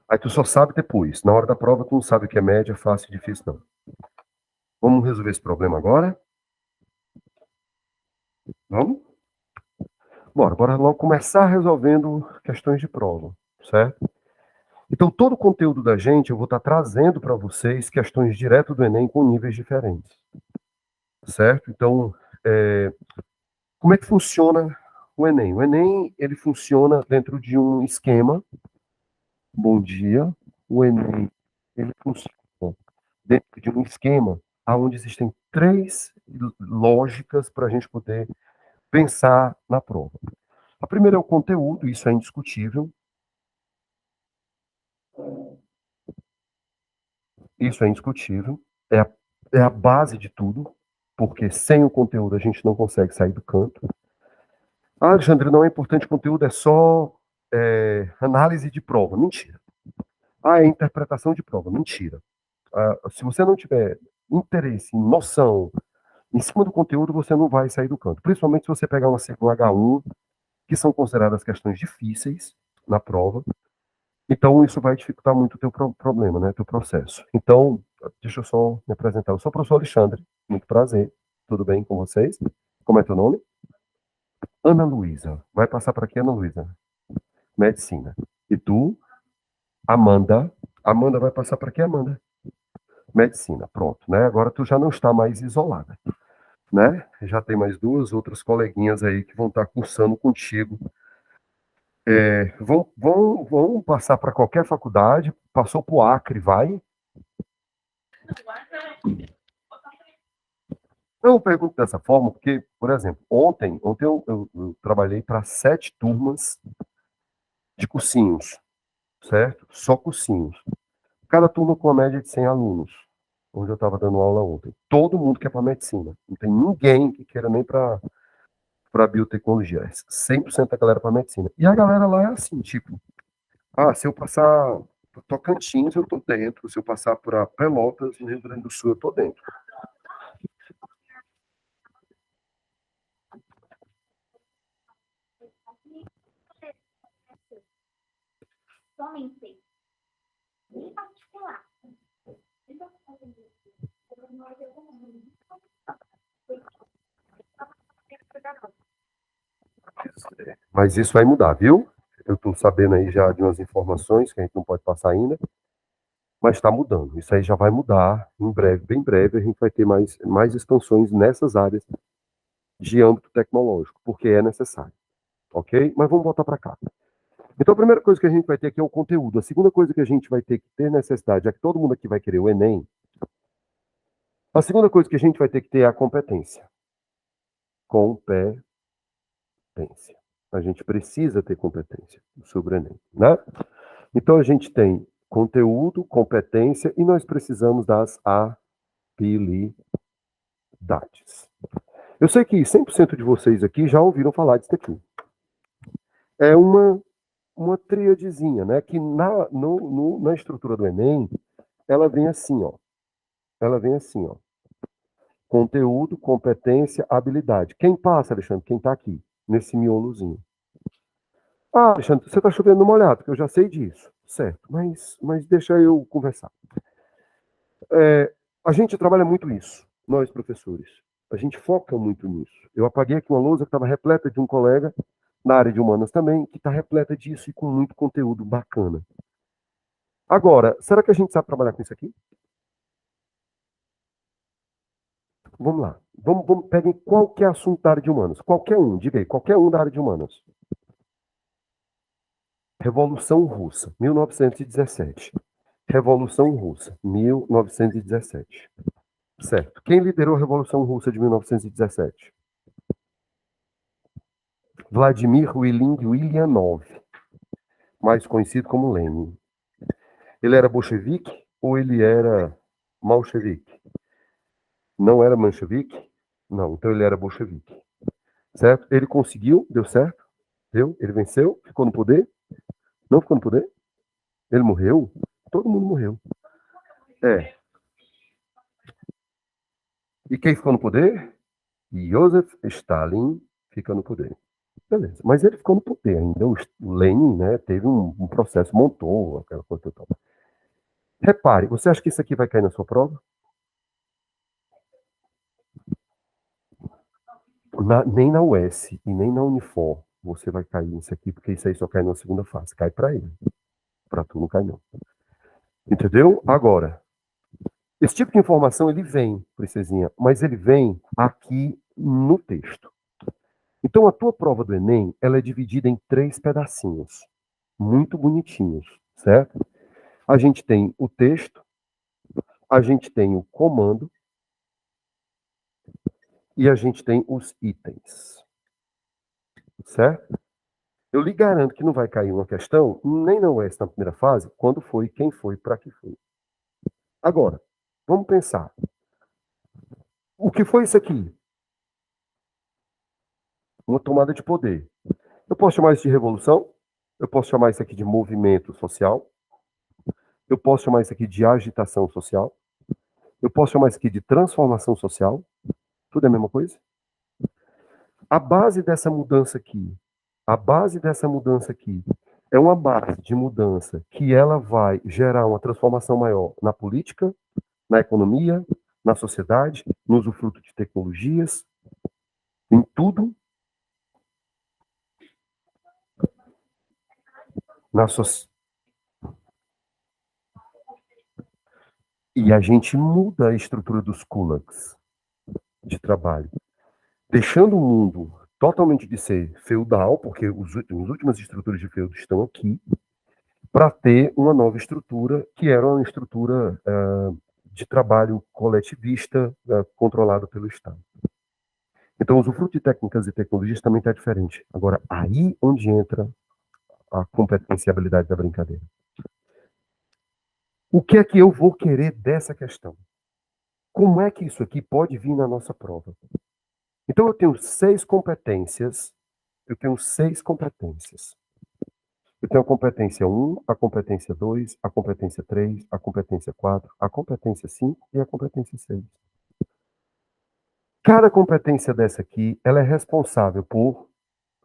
Aí tu só sabe depois. Na hora da prova, tu não sabe o que é média, fácil e difícil, não. Vamos resolver esse problema agora? Vamos? Bora logo começar resolvendo questões de prova, certo? Então, todo o conteúdo da gente, eu vou estar trazendo para vocês questões direto do Enem com níveis diferentes, certo? Então, como é que funciona o Enem? O Enem, ele funciona dentro de um esquema. Bom dia. O Enem, ele funciona dentro de um esquema onde existem três lógicas para a gente poder pensar na prova. A primeira é o conteúdo, isso é indiscutível. Isso é indiscutível. É a base de tudo, porque sem o conteúdo a gente não consegue sair do canto. Ah, Alexandre, não é importante o conteúdo, é só análise de prova. Mentira. Ah, é interpretação de prova. Mentira. Ah, se você não tiver interesse, noção, em cima do conteúdo, você não vai sair do canto. Principalmente se você pegar uma segunda H1, que são consideradas questões difíceis na prova. Então, isso vai dificultar muito o teu problema, né? Teu processo. Então, deixa eu só me apresentar. Eu sou o professor Alexandre. Muito prazer. Tudo bem com vocês? Como é teu nome? Ana Luísa. Vai passar para aqui, Ana Luísa? Medicina. E tu? Amanda. Amanda vai passar para aqui, Amanda? Medicina. Pronto, né? Agora tu já não está mais isolada, né? Já tem mais duas outras coleguinhas aí que vão estar cursando contigo. Vão passar para qualquer faculdade. Passou para o Acre, vai? Eu pergunto dessa forma porque, por exemplo, ontem eu trabalhei para 7 turmas de cursinhos, certo? Só cursinhos. Cada turma com uma média de 100 alunos, onde eu estava dando aula ontem. Todo mundo quer para medicina. Não tem ninguém que queira nem para biotecnologia. É 100% da galera para medicina. E a galera lá é assim, tipo, se eu passar por Tocantins, eu tô dentro. Se eu passar por Pelotas, no Rio Grande do Sul, eu tô dentro. Somente em particular. Mas isso vai mudar, viu? Eu estou sabendo aí já de umas informações que a gente não pode passar ainda, mas está mudando. Isso aí já vai mudar em breve, bem breve, a gente vai ter mais expansões nessas áreas de âmbito tecnológico, porque é necessário, ok? Mas vamos voltar para cá. Então, a primeira coisa que a gente vai ter aqui é o conteúdo. A segunda coisa que a gente vai ter que ter necessidade, já que todo mundo aqui vai querer o Enem, a segunda coisa que a gente vai ter que ter é a competência. Competência. A gente precisa ter competência sobre o Enem, né? Então, a gente tem conteúdo, competência e nós precisamos das habilidades. Eu sei que 100% de vocês aqui já ouviram falar disso aqui. É uma tríadezinha, né? Que na estrutura do Enem, ela vem assim, ó. Ela vem assim, ó. Conteúdo, competência, habilidade. Quem passa, Alexandre? Quem está aqui, nesse miolozinho. Ah, Alexandre, você está chovendo no molhado, porque eu já sei disso. Certo, mas deixa eu conversar. A gente trabalha muito isso, nós professores. A gente foca muito nisso. Eu apaguei aqui uma lousa que estava repleta de um colega, na área de humanas também, que está repleta disso e com muito conteúdo bacana. Agora, será que a gente sabe trabalhar com isso aqui? Vamos lá. Peguem qualquer assunto da área de humanas. Qualquer um, diga aí, qualquer um da área de humanas. Revolução Russa, 1917. Revolução Russa, 1917. Certo. Quem liderou a Revolução Russa de 1917? Vladimir Ulyanov, mais conhecido como Lenin. Ele era bolchevique ou ele era malchevique? Não era manchevique? Não, então ele era bolchevique. Certo? Ele conseguiu, deu certo, deu, ele venceu, ficou no poder? Não ficou no poder? Ele morreu? Todo mundo morreu. É. E quem ficou no poder? Joseph Stalin fica no poder. Beleza. Mas ele ficou no poder ainda. O Lenin, né, teve um processo, montou aquela coisa toda. Repare, você acha que isso aqui vai cair na sua prova? Nem na UES e nem na Unifor você vai cair nisso aqui, porque isso aí só cai na segunda fase. Cai para ele. Para tu não cai, não. Entendeu? Agora, esse tipo de informação ele vem, princesinha, mas ele vem aqui no texto. Então a tua prova do Enem, ela é dividida em 3 pedacinhos, muito bonitinhos, certo? A gente tem o texto, a gente tem o comando e a gente tem os itens, certo? Eu lhe garanto que não vai cair uma questão, nem na UES na primeira fase, quando foi, quem foi, para que foi. Agora, vamos pensar. O que foi isso aqui? Uma tomada de poder. Eu posso chamar isso de revolução? Eu posso chamar isso aqui de movimento social? Eu posso chamar isso aqui de agitação social? Eu posso chamar isso aqui de transformação social? Tudo é a mesma coisa? A base dessa mudança aqui, a base dessa mudança aqui, é uma base de mudança que ela vai gerar uma transformação maior na política, na economia, na sociedade, no usufruto de tecnologias, em tudo, na so... E a gente muda a estrutura dos kulaks de trabalho, deixando o mundo totalmente de ser feudal, porque as últimas estruturas de feudo estão aqui, para ter uma nova estrutura, que era uma estrutura de trabalho coletivista, controlado pelo Estado. Então, o usufruto de técnicas e tecnologias também está diferente. Agora, aí onde entra a competência e habilidade da brincadeira. O que é que eu vou querer dessa questão? Como é que isso aqui pode vir na nossa prova? Então, eu tenho 6 competências. Eu tenho 6 competências. Eu tenho a competência 1, a competência 2, a competência 3, a competência 4, a competência 5 e a competência 6. Cada competência dessa aqui, ela é responsável por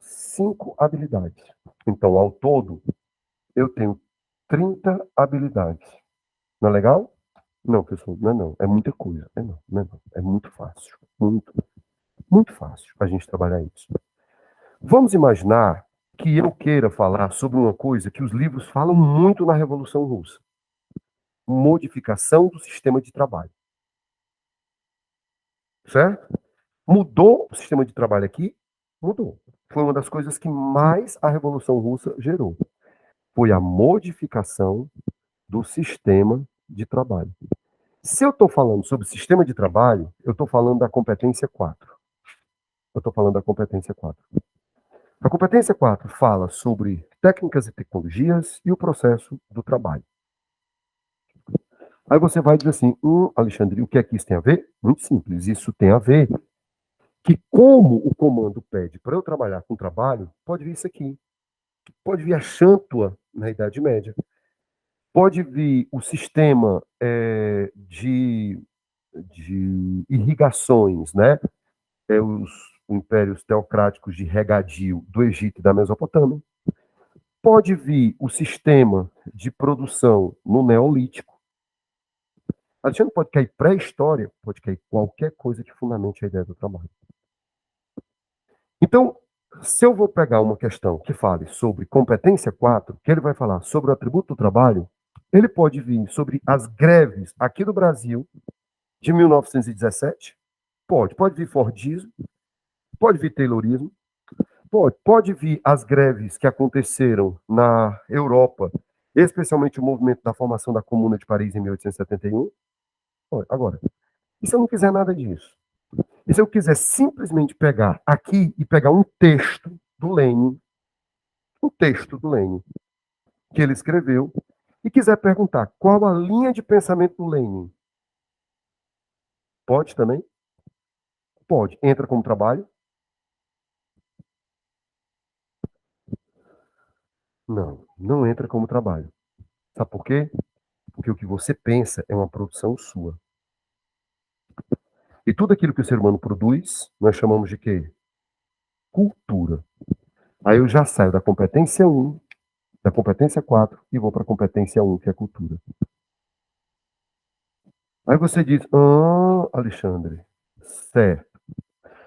5 habilidades. Então, ao todo, eu tenho 30 habilidades. Não é legal? Não, pessoal, não é não. É muita coisa. Não. É muito fácil. Muito fácil a gente trabalhar isso. Vamos imaginar que eu queira falar sobre uma coisa que os livros falam muito na Revolução Russa. Modificação do sistema de trabalho. Certo? Mudou o sistema de trabalho aqui? Mudou. Foi uma das coisas que mais a Revolução Russa gerou. Foi a modificação do sistema de trabalho. Se eu estou falando sobre sistema de trabalho, eu estou falando da competência 4. Eu estou falando da competência 4. A competência 4 fala sobre técnicas e tecnologias e o processo do trabalho. Aí você vai dizer assim, Alexandre, o que é que isso tem a ver? Muito simples, isso tem a ver que como o comando pede para eu trabalhar com trabalho, pode vir isso aqui. Pode vir a Xântua na Idade Média. Pode vir o sistema de irrigações, né? Os impérios teocráticos de regadio do Egito e da Mesopotâmia. Pode vir o sistema de produção no Neolítico. Alexandre, pode cair pré-história, pode cair qualquer coisa que fundamente a ideia do trabalho. Então, se eu vou pegar uma questão que fale sobre competência 4, que ele vai falar sobre o atributo do trabalho, ele pode vir sobre as greves aqui do Brasil de 1917, pode vir Fordismo, pode vir Taylorismo, pode vir as greves que aconteceram na Europa, especialmente o movimento da formação da Comuna de Paris em 1871. Agora, e se eu não quiser nada disso? E se eu quiser simplesmente pegar aqui e pegar um texto do Lenin, que ele escreveu, e quiser perguntar qual a linha de pensamento do Lenin, pode também? Pode. Entra como trabalho? Não entra como trabalho. Sabe por quê? Porque o que você pensa é uma produção sua. E tudo aquilo que o ser humano produz, nós chamamos de quê? Cultura. Aí eu já saio da competência 1, da competência 4 e vou para a competência 1, que é cultura. Aí você diz, Alexandre, certo.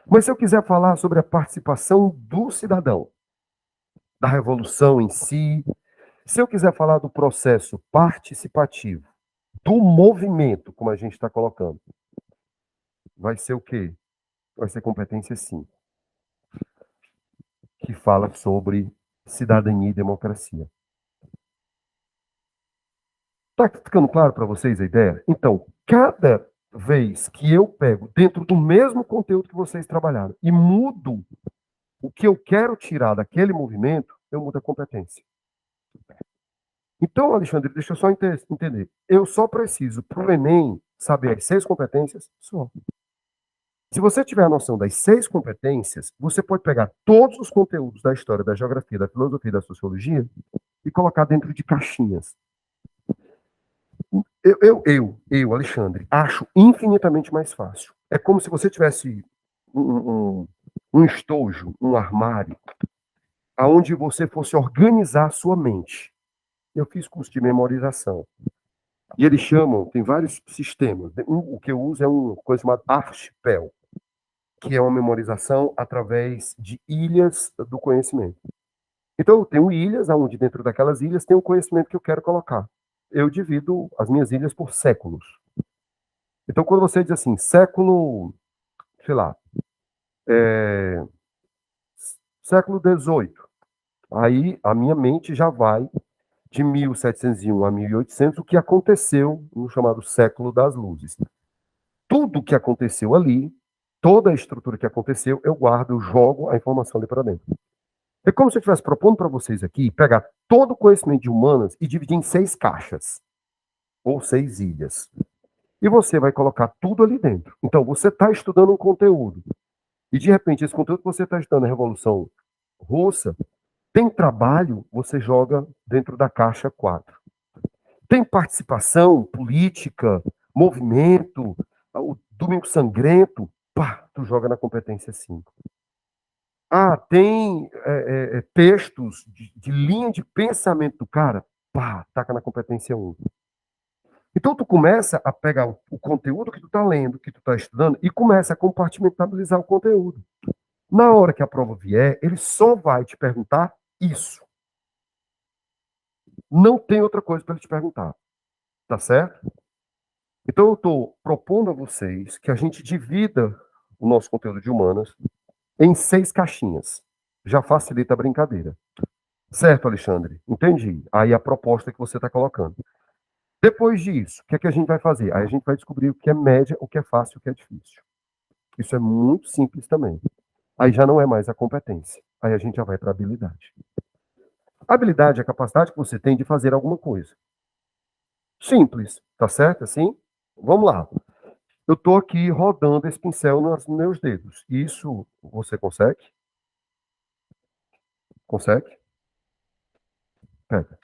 Mas se eu quiser falar sobre a participação do cidadão, da revolução em si, se eu quiser falar do processo participativo, do movimento, como a gente está colocando, vai ser o quê? Vai ser competência 5, que fala sobre cidadania e democracia. Está ficando claro para vocês a ideia? Então, cada vez que eu pego dentro do mesmo conteúdo que vocês trabalharam e mudo o que eu quero tirar daquele movimento, eu mudo a competência. Então, Alexandre, deixa eu só entender. Eu só preciso, para o Enem, saber as 6 competências? Só. Se você tiver a noção das 6 competências, você pode pegar todos os conteúdos da história, da geografia, da filosofia e da sociologia e colocar dentro de caixinhas. Alexandre, acho infinitamente mais fácil. É como se você tivesse um estojo, um armário, aonde você fosse organizar a sua mente. Eu fiz curso de memorização. E eles chamam, tem vários sistemas. O que eu uso é uma coisa chamada Archipel, que é uma memorização através de ilhas do conhecimento. Então, eu tenho ilhas, onde dentro daquelas ilhas tem o conhecimento que eu quero colocar. Eu divido as minhas ilhas por séculos. Então, quando você diz assim, século, sei lá, século XVIII, aí a minha mente já vai de 1701 a 1800, o que aconteceu no chamado século das luzes. Tudo que aconteceu ali, toda a estrutura que aconteceu, eu guardo, eu jogo a informação ali para dentro. É como se eu estivesse propondo para vocês aqui pegar todo o conhecimento de humanas e dividir em 6 caixas, ou 6 ilhas. E você vai colocar tudo ali dentro. Então, você está estudando um conteúdo. E, de repente, esse conteúdo que você está estudando, a Revolução Russa, tem trabalho, você joga dentro da caixa 4. Tem participação política, movimento, o Domingo Sangrento, pá, tu joga na competência 5. Tem textos de linha de pensamento do cara, pá, taca na competência 1. Então tu começa a pegar o conteúdo que tu está lendo, que tu está estudando, e começa a compartimentalizar o conteúdo. Na hora que a prova vier, ele só vai te perguntar isso. Não tem outra coisa para ele te perguntar. Tá certo? Então eu estou propondo a vocês que a gente divida o nosso conteúdo de humanas em 6 caixinhas. Já facilita a brincadeira. Certo, Alexandre? Entendi. Aí a proposta que você está colocando. Depois disso, o que é que a gente vai fazer? Aí a gente vai descobrir o que é média, o que é fácil, o que é difícil. Isso é muito simples também. Aí já não é mais a competência. Aí a gente já vai para a habilidade. A habilidade é a capacidade que você tem de fazer alguma coisa. Simples, tá certo? Assim? Vamos lá. Eu estou aqui rodando esse pincel nos meus dedos. Isso você consegue? Consegue? Pega.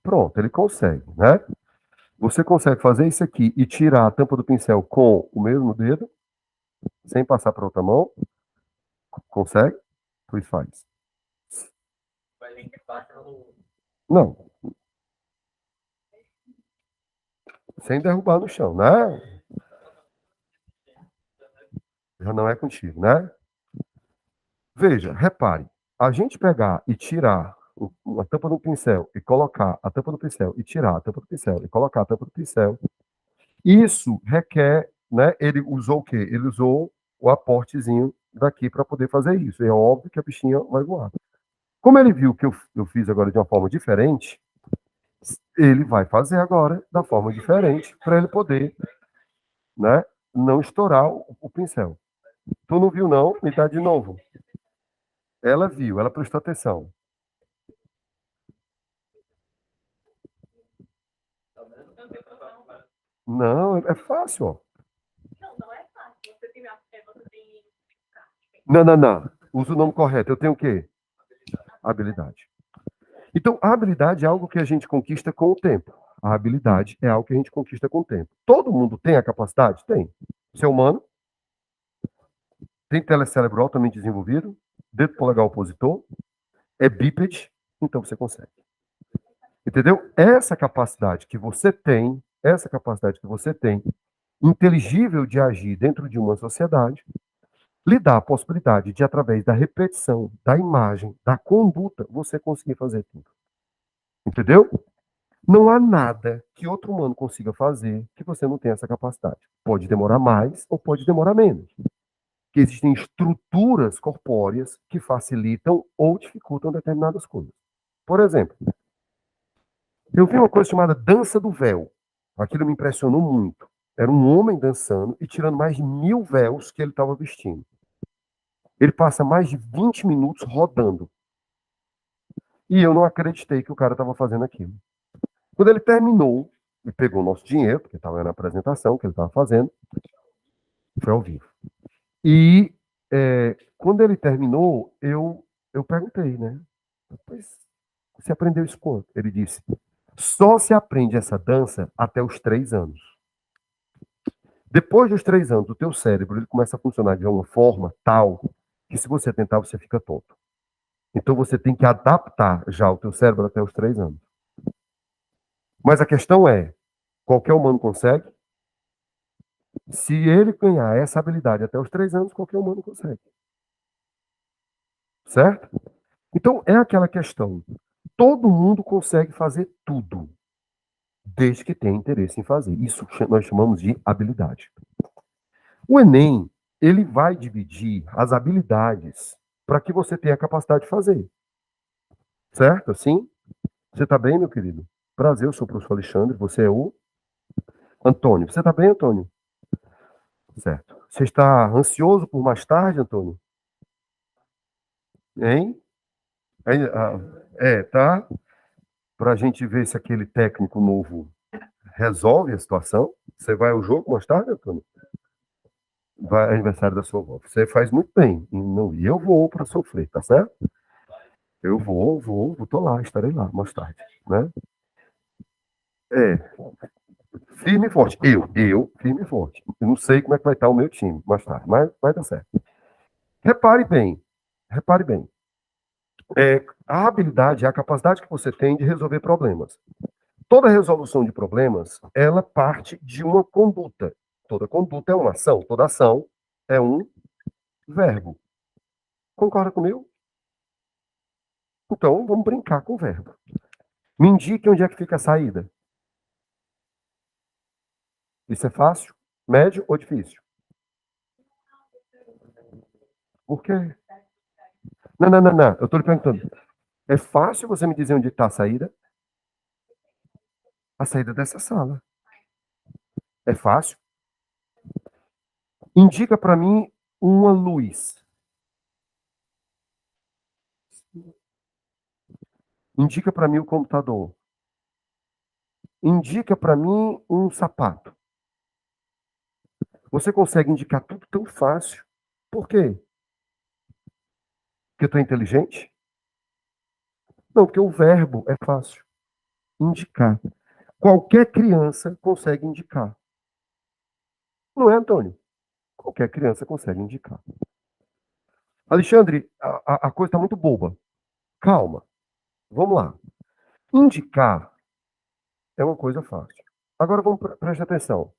Pronto, ele consegue, né? Você consegue fazer isso aqui e tirar a tampa do pincel com o mesmo dedo, sem passar para outra mão? Consegue? Pois faz. Não, sem derrubar no chão, né? Já não é contigo, né? Veja, repare, a gente pegar e tirar a tampa do pincel e colocar a tampa do pincel e tirar a tampa do pincel e colocar a tampa do pincel, isso requer, né? Ele usou o quê? Ele usou o aportezinho daqui para poder fazer isso. É óbvio que a bichinha vai voar. Como ele viu que eu fiz agora de uma forma diferente, ele vai fazer agora da forma diferente para ele poder, né? Não estourar o pincel. Tu não viu, não? Me dá de novo. Ela viu, ela prestou atenção. Não, é fácil, ó. Não, não, não. Usa o nome correto. Eu tenho o quê? Habilidade. Então, a habilidade é algo que a gente conquista com o tempo. A habilidade é algo que a gente conquista com o tempo. Todo mundo tem a capacidade? Tem. Ser humano, tem telecérebro altamente desenvolvido, dedo polegar opositor, é bípede, então você consegue. Entendeu? Essa capacidade que você tem, inteligível de agir dentro de uma sociedade, lhe dá a possibilidade de, através da repetição, da imagem, da conduta, você conseguir fazer tudo. Entendeu? Não há nada que outro humano consiga fazer que você não tenha essa capacidade. Pode demorar mais ou pode demorar menos. Que existem estruturas corpóreas que facilitam ou dificultam determinadas coisas. Por exemplo, eu vi uma coisa chamada dança do véu. Aquilo me impressionou muito. Era um homem dançando e tirando mais de 1000 véus que ele estava vestindo. Ele passa mais de 20 minutos rodando. E eu não acreditei que o cara estava fazendo aquilo. Quando ele terminou, e pegou o nosso dinheiro, porque estava na apresentação que ele estava fazendo, foi ao vivo. E quando ele terminou, eu perguntei, né? Pois, você aprendeu isso quanto? Ele disse, só se aprende essa dança até os 3 anos. Depois dos 3 anos, o teu cérebro ele começa a funcionar de uma forma tal que se você tentar, você fica tonto. Então você tem que adaptar já o teu cérebro até os 3 anos. Mas a questão é, qualquer humano consegue? Se ele ganhar essa habilidade até os 3 anos, qualquer humano consegue. Certo? Então é aquela questão. Todo mundo consegue fazer tudo, desde que tenha interesse em fazer. Isso nós chamamos de habilidade. O Enem, ele vai dividir as habilidades para que você tenha a capacidade de fazer. Certo? Assim? Você está bem, meu querido? Prazer, eu sou o professor Alexandre, você é o Antônio. Você está bem, Antônio? Certo. Você está ansioso por mais tarde, Antônio? Hein? Tá? Para a gente ver se aquele técnico novo resolve a situação. Você vai ao jogo mais tarde, Antônio? Vai aniversário da sua avó. Você faz muito bem. E eu vou para sofrer, tá certo? Eu tô lá, estarei lá mais tarde, né? É, firme e forte. Firme e forte. Eu não sei como é que vai estar o meu time mais tarde, mas vai dar certo. Repare bem, repare bem. A habilidade é a capacidade que você tem de resolver problemas. Toda resolução de problemas, ela parte de uma conduta. Toda conduta é uma ação, toda ação é um verbo. Concorda comigo? Então, vamos brincar com o verbo. Me indique onde é que fica a saída. Isso é fácil, médio ou difícil? Por quê? Não, não, não, não. Eu estou lhe perguntando. É fácil você me dizer onde está a saída? A saída dessa sala. É fácil? Indica para mim uma luz. Indica para mim o computador. Indica para mim um sapato. Você consegue indicar tudo tão fácil. Por quê? Porque eu estou inteligente? Não, porque o verbo é fácil. Indicar. Qualquer criança consegue indicar. Não é, Antônio? Qualquer criança consegue indicar. Alexandre, a coisa está muito boba. Calma. Vamos lá. Indicar é uma coisa fácil. Agora vamos prestar atenção.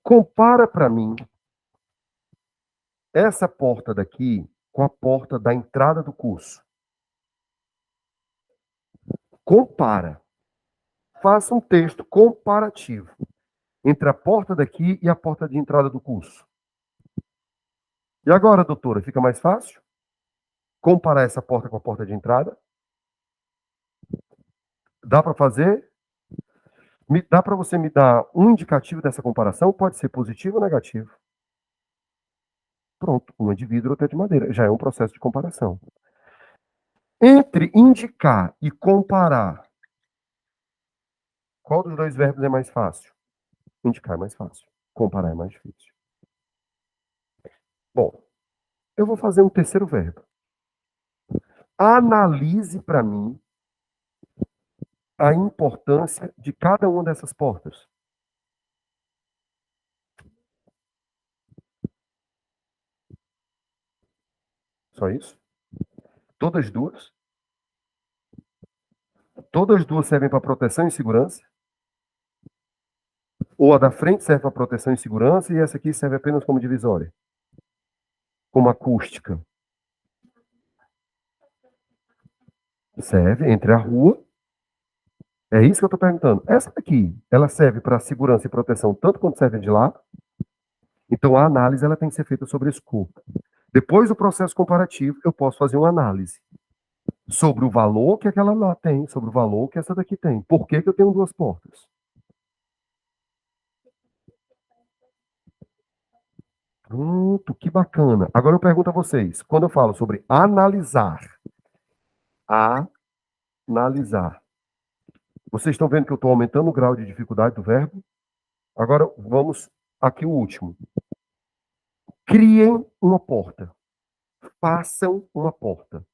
Compara para mim essa porta daqui com a porta da entrada do curso. Compara. Faça um texto comparativo entre a porta daqui e a porta de entrada do curso. E agora, doutora, fica mais fácil? Comparar essa porta com a porta de entrada? Dá para fazer? Dá para você me dar um indicativo dessa comparação? Pode ser positivo ou negativo. Pronto, uma de vidro, outra de madeira. Já é um processo de comparação. Entre indicar e comparar, qual dos dois verbos é mais fácil? Indicar é mais fácil. Comparar é mais difícil. Bom, eu vou fazer um terceiro verbo. Analise para mim a importância de cada uma dessas portas? Só isso? Todas duas? Todas duas servem para proteção e segurança? Ou a da frente serve para proteção e segurança e essa aqui serve apenas como divisória? Como acústica? Serve entre a rua. É isso que eu estou perguntando. Essa daqui, ela serve para segurança e proteção tanto quanto serve de lá. Então a análise ela tem que ser feita sobre esse corpo. Depois do processo comparativo, eu posso fazer uma análise sobre o valor que aquela lá tem, sobre o valor que essa daqui tem. Por que que eu tenho duas portas? Pronto, que bacana. Agora eu pergunto a vocês, quando eu falo sobre analisar, vocês estão vendo que eu estou aumentando o grau de dificuldade do verbo? Agora vamos aqui o último. Criem uma porta. Façam uma porta.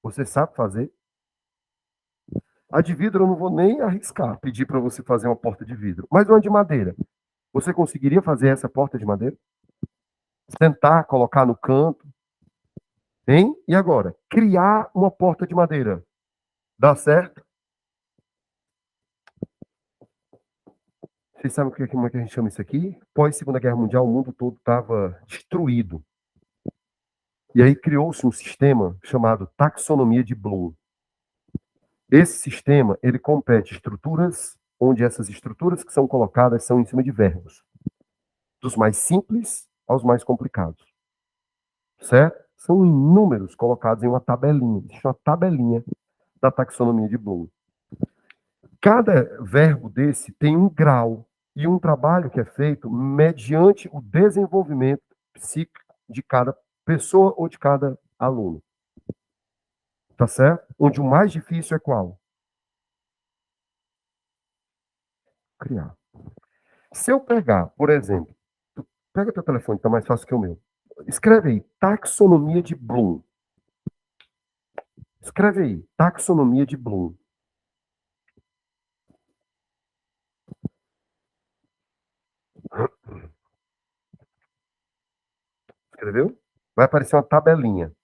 Você sabe fazer? A de vidro eu não vou nem arriscar pedir para você fazer uma porta de vidro, mas uma de madeira. Você conseguiria fazer essa porta de madeira? Sentar, colocar no canto, hein? E agora, criar uma porta de madeira. Dá certo? Vocês sabem como é que a gente chama isso aqui? Pós Segunda Guerra Mundial, o mundo todo estava destruído. E aí criou-se um sistema chamado taxonomia de Bloom. Esse sistema, ele compete estruturas, onde essas estruturas que são colocadas são em cima de verbos. Dos mais simples aos mais complicados. Certo? São inúmeros colocados em uma tabelinha. Existe uma tabelinha da taxonomia de Bloom. Cada verbo desse tem um grau e um trabalho que é feito mediante o desenvolvimento psíquico de cada pessoa ou de cada aluno. Tá certo? Onde o mais difícil é qual? Criar. Se eu pegar, por exemplo, pega teu telefone, tá mais fácil que o meu. Escreve aí, taxonomia de Bloom. Escreve aí, taxonomia de Bloom. Escreveu? Vai aparecer uma tabelinha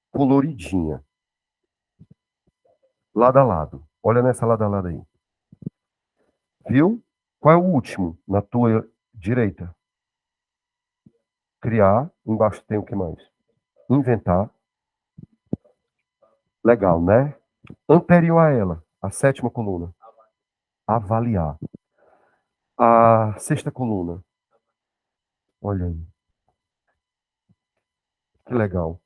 coloridinha, lado a lado. Olha nessa lado a lado aí. Viu? Qual é o último na tua direita? Criar. Embaixo tem o que mais? Inventar. Legal, né? Anterior a ela, a sétima coluna. Avaliar. A sexta coluna. Olha aí. Que legal.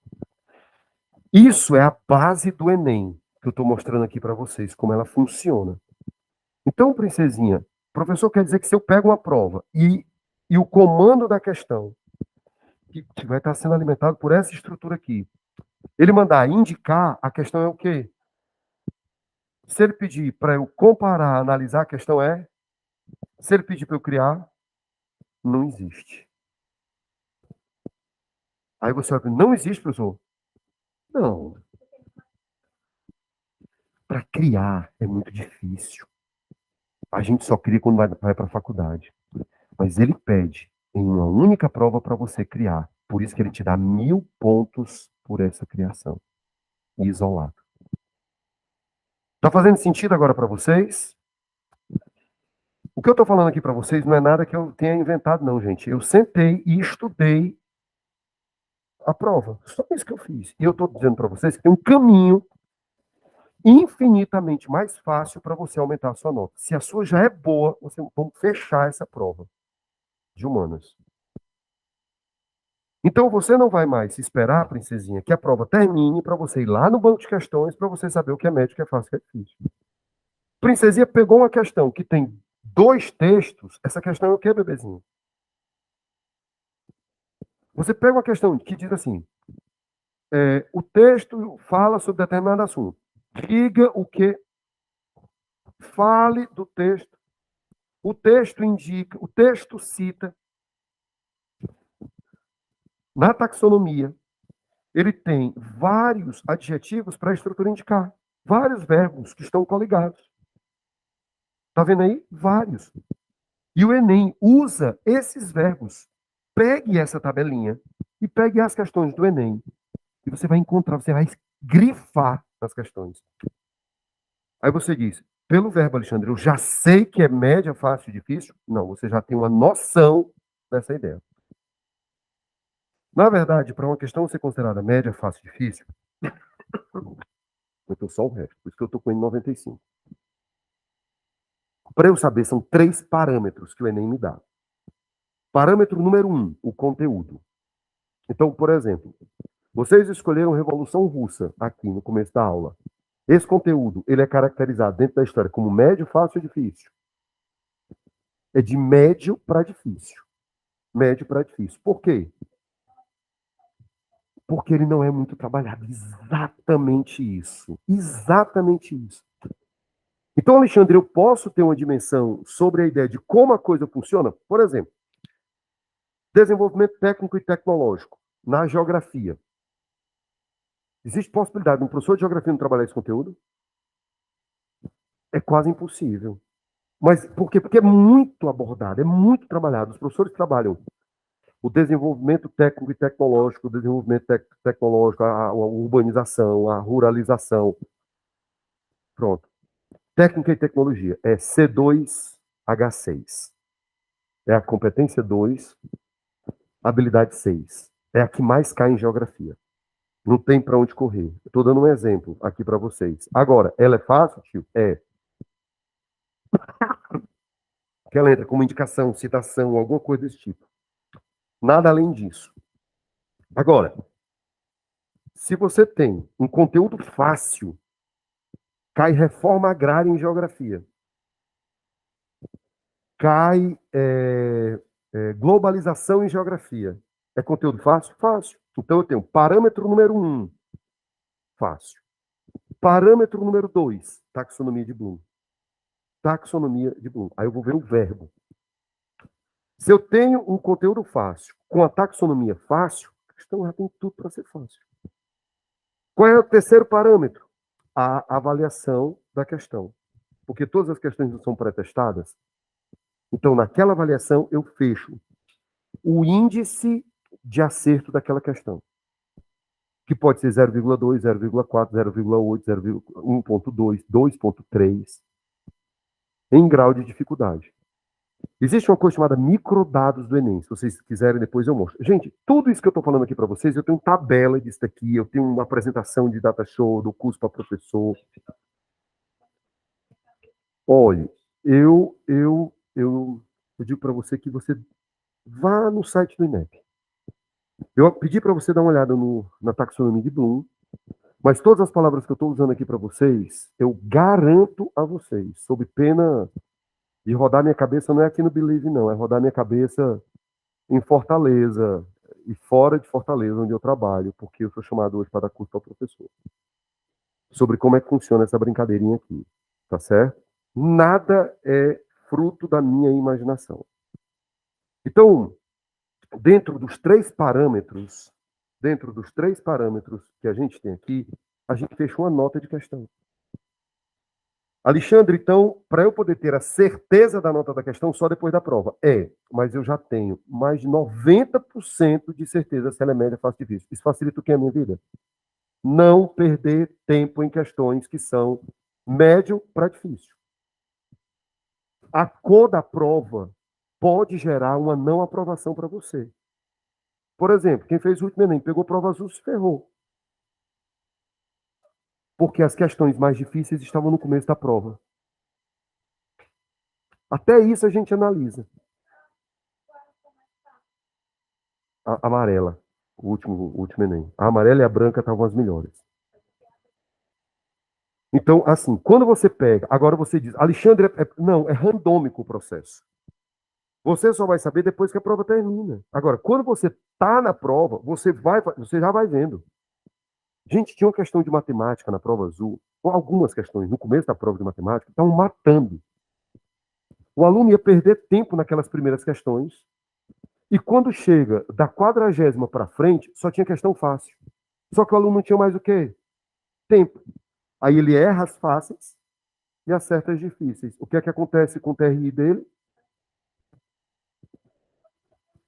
Isso é a base do Enem, que eu estou mostrando aqui para vocês, como ela funciona. Então, princesinha, o professor quer dizer que se eu pego uma prova e o comando da questão, que vai estar sendo alimentado por essa estrutura aqui, ele mandar indicar, a questão é o quê? Se ele pedir para eu comparar, analisar, a questão é. Se ele pedir para eu criar, não existe. Aí você vai não existe, professor? Não. Para criar é muito difícil. A gente só cria quando vai para a faculdade. Mas ele pede em uma única prova para você criar. Por isso que ele te dá 1000 pontos por essa criação. Isolado. Tá fazendo sentido agora para vocês? O que eu estou falando aqui para vocês não é nada que eu tenha inventado, não, gente. Eu sentei e estudei a prova. Só isso que eu fiz. E eu estou dizendo para vocês que tem um caminho infinitamente mais fácil para você aumentar a sua nota. Se a sua já é boa, vamos fechar essa prova de humanas. Então você não vai mais se esperar, princesinha, que a prova termine para você ir lá no banco de questões para você saber o que é médio, o que é fácil, o que é difícil. Princesinha pegou uma questão que tem 2 textos. Essa questão é o que, bebezinho? Você pega uma questão que diz assim: o texto fala sobre determinado assunto. Diga o que. Fale do texto. O texto indica, o texto cita. Na taxonomia, ele tem vários adjetivos para a estrutura indicar. Vários verbos que estão coligados. Tá vendo aí? Vários. E o Enem usa esses verbos. Pegue essa tabelinha e pegue as questões do Enem. E você vai encontrar, você vai grifar as questões. Aí você diz, pelo verbo, Alexandre, eu já sei que é média, fácil e difícil? Não, você já tem uma noção dessa ideia. Na verdade, para uma questão ser considerada média, fácil e difícil, eu estou só o resto, por isso que eu estou com N95. Para eu saber, são 3 parâmetros que o Enem me dá. Parâmetro número 1, o conteúdo. Então, por exemplo, vocês escolheram Revolução Russa aqui no começo da aula. Esse conteúdo, ele é caracterizado dentro da história como médio, fácil ou difícil? É de médio para difícil. Médio para difícil. Por quê? Porque ele não é muito trabalhado. Exatamente isso. Exatamente isso. Então, Alexandre, eu posso ter uma dimensão sobre a ideia de como a coisa funciona? Por exemplo, desenvolvimento técnico e tecnológico na geografia. Existe possibilidade de um professor de geografia não trabalhar esse conteúdo? É quase impossível. Mas por quê? Porque é muito abordado, é muito trabalhado. Os professores trabalham o desenvolvimento técnico e tecnológico, o desenvolvimento tecnológico, a urbanização, a ruralização. Pronto. Técnica e tecnologia é C2H6. É a competência 2, habilidade 6. É a que mais cai em geografia. Não tem para onde correr. Estou dando um exemplo aqui para vocês. Agora, ela é fácil, tio? É. Que ela entra como indicação, citação, alguma coisa desse tipo. Nada além disso. Agora, se você tem um conteúdo fácil, cai reforma agrária em geografia. Cai globalização em geografia. É conteúdo fácil? Fácil. Então eu tenho parâmetro número 1, fácil. Parâmetro número 2, taxonomia de Bloom. Taxonomia de Bloom. Aí eu vou ver o verbo. Se eu tenho um conteúdo fácil com a taxonomia fácil, a questão já tem tudo para ser fácil. Qual é o terceiro parâmetro? A avaliação da questão. Porque todas as questões não são pré-testadas. Então, naquela avaliação, eu fecho o índice de acerto daquela questão. Que pode ser 0,2, 0,4, 0,8, 1,2, 2,3, em grau de dificuldade. Existe uma coisa chamada microdados do Enem. Se vocês quiserem, depois eu mostro. Gente, tudo isso que eu estou falando aqui para vocês, eu tenho tabela disso daqui, eu tenho uma apresentação de data show, do curso para professor. Olha, eu digo para você que você vá no site do INEP. Eu pedi para você dar uma olhada na taxonomia de Bloom, mas todas as palavras que eu estou usando aqui para vocês, eu garanto a vocês, sob pena de rodar minha cabeça, não é aqui no Believe, não, é rodar minha cabeça em Fortaleza e fora de Fortaleza, onde eu trabalho, porque eu sou chamado hoje para dar curso ao professor. Sobre como é que funciona essa brincadeirinha aqui, tá certo? Nada é fruto da minha imaginação. Então, dentro dos 3 parâmetros que a gente tem aqui, a gente fecha uma nota de questão. Alexandre, então, para eu poder ter a certeza da nota da questão só depois da prova. Mas eu já tenho mais de 90% de certeza se ela é média, fácil, difícil. Isso facilita o que a minha vida? Não perder tempo em questões que são médio para difícil. A cor da prova pode gerar uma não aprovação para você. Por exemplo, quem fez o último Enem, pegou prova azul, se ferrou. Porque as questões mais difíceis estavam no começo da prova. Até isso a gente analisa. A amarela, o último Enem. A amarela e a branca estavam as melhores. Então, assim, quando você pega, agora você diz, Alexandre, não, é randômico o processo. Você só vai saber depois que a prova termina. Agora, quando você está na prova, você já vai vendo. Gente, tinha uma questão de matemática na prova azul, ou algumas questões no começo da prova de matemática, estavam matando. O aluno ia perder tempo naquelas primeiras questões, e quando chega da 40ª para frente, só tinha questão fácil. Só que o aluno não tinha mais o quê? Tempo. Aí ele erra as fáceis e acerta as difíceis. O que é que acontece com o TRI dele?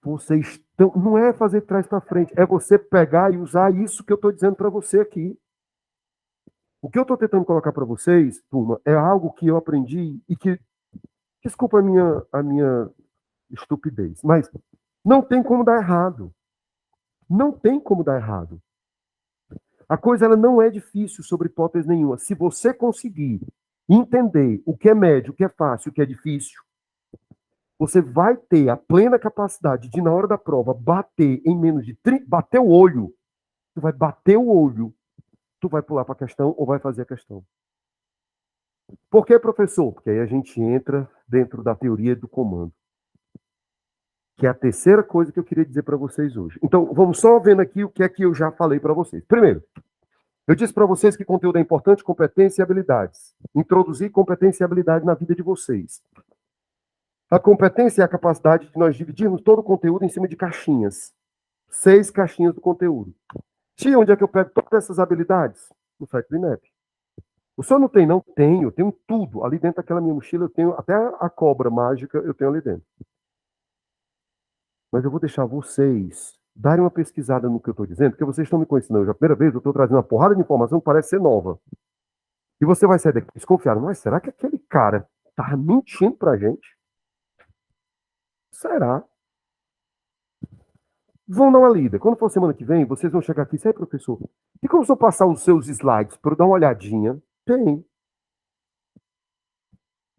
Vocês estão. Não é fazer trás para frente, é você pegar e usar isso que eu estou dizendo para você aqui. O que eu estou tentando colocar para vocês, turma, é algo que eu aprendi e que. Desculpa a minha estupidez, mas não tem como dar errado. Não tem como dar errado. A coisa ela não é difícil sobre hipótese nenhuma. Se você conseguir entender o que é médio, o que é fácil, o que é difícil, você vai ter a plena capacidade de, na hora da prova, bater em menos de 30, bater o olho. Tu vai bater o olho, tu vai pular para a questão ou vai fazer a questão. Por que, professor? Porque aí a gente entra dentro da teoria do comando, que é a terceira coisa que eu queria dizer para vocês hoje. Então, vamos só vendo aqui o que é que eu já falei para vocês. Primeiro, eu disse para vocês que conteúdo é importante, competência e habilidades. Introduzir competência e habilidade na vida de vocês. A competência é a capacidade de nós dividirmos todo o conteúdo em cima de caixinhas. 6 caixinhas do conteúdo. Tia, onde é que eu pego todas essas habilidades? No site do INEP. O senhor não tem, não? Tenho. Eu tenho tudo. Ali dentro daquela minha mochila, eu tenho até a cobra mágica, eu tenho ali dentro. Mas eu vou deixar vocês darem uma pesquisada no que eu estou dizendo, porque vocês estão me conhecendo hoje a primeira vez, eu estou trazendo uma porrada de informação que parece ser nova. E você vai sair daqui desconfiado. Mas será que aquele cara está mentindo para a gente? Será? Vão dar uma lida. Quando for semana que vem, vocês vão chegar aqui e dizer, professor, e como se eu passar os seus slides para eu dar uma olhadinha? Tem.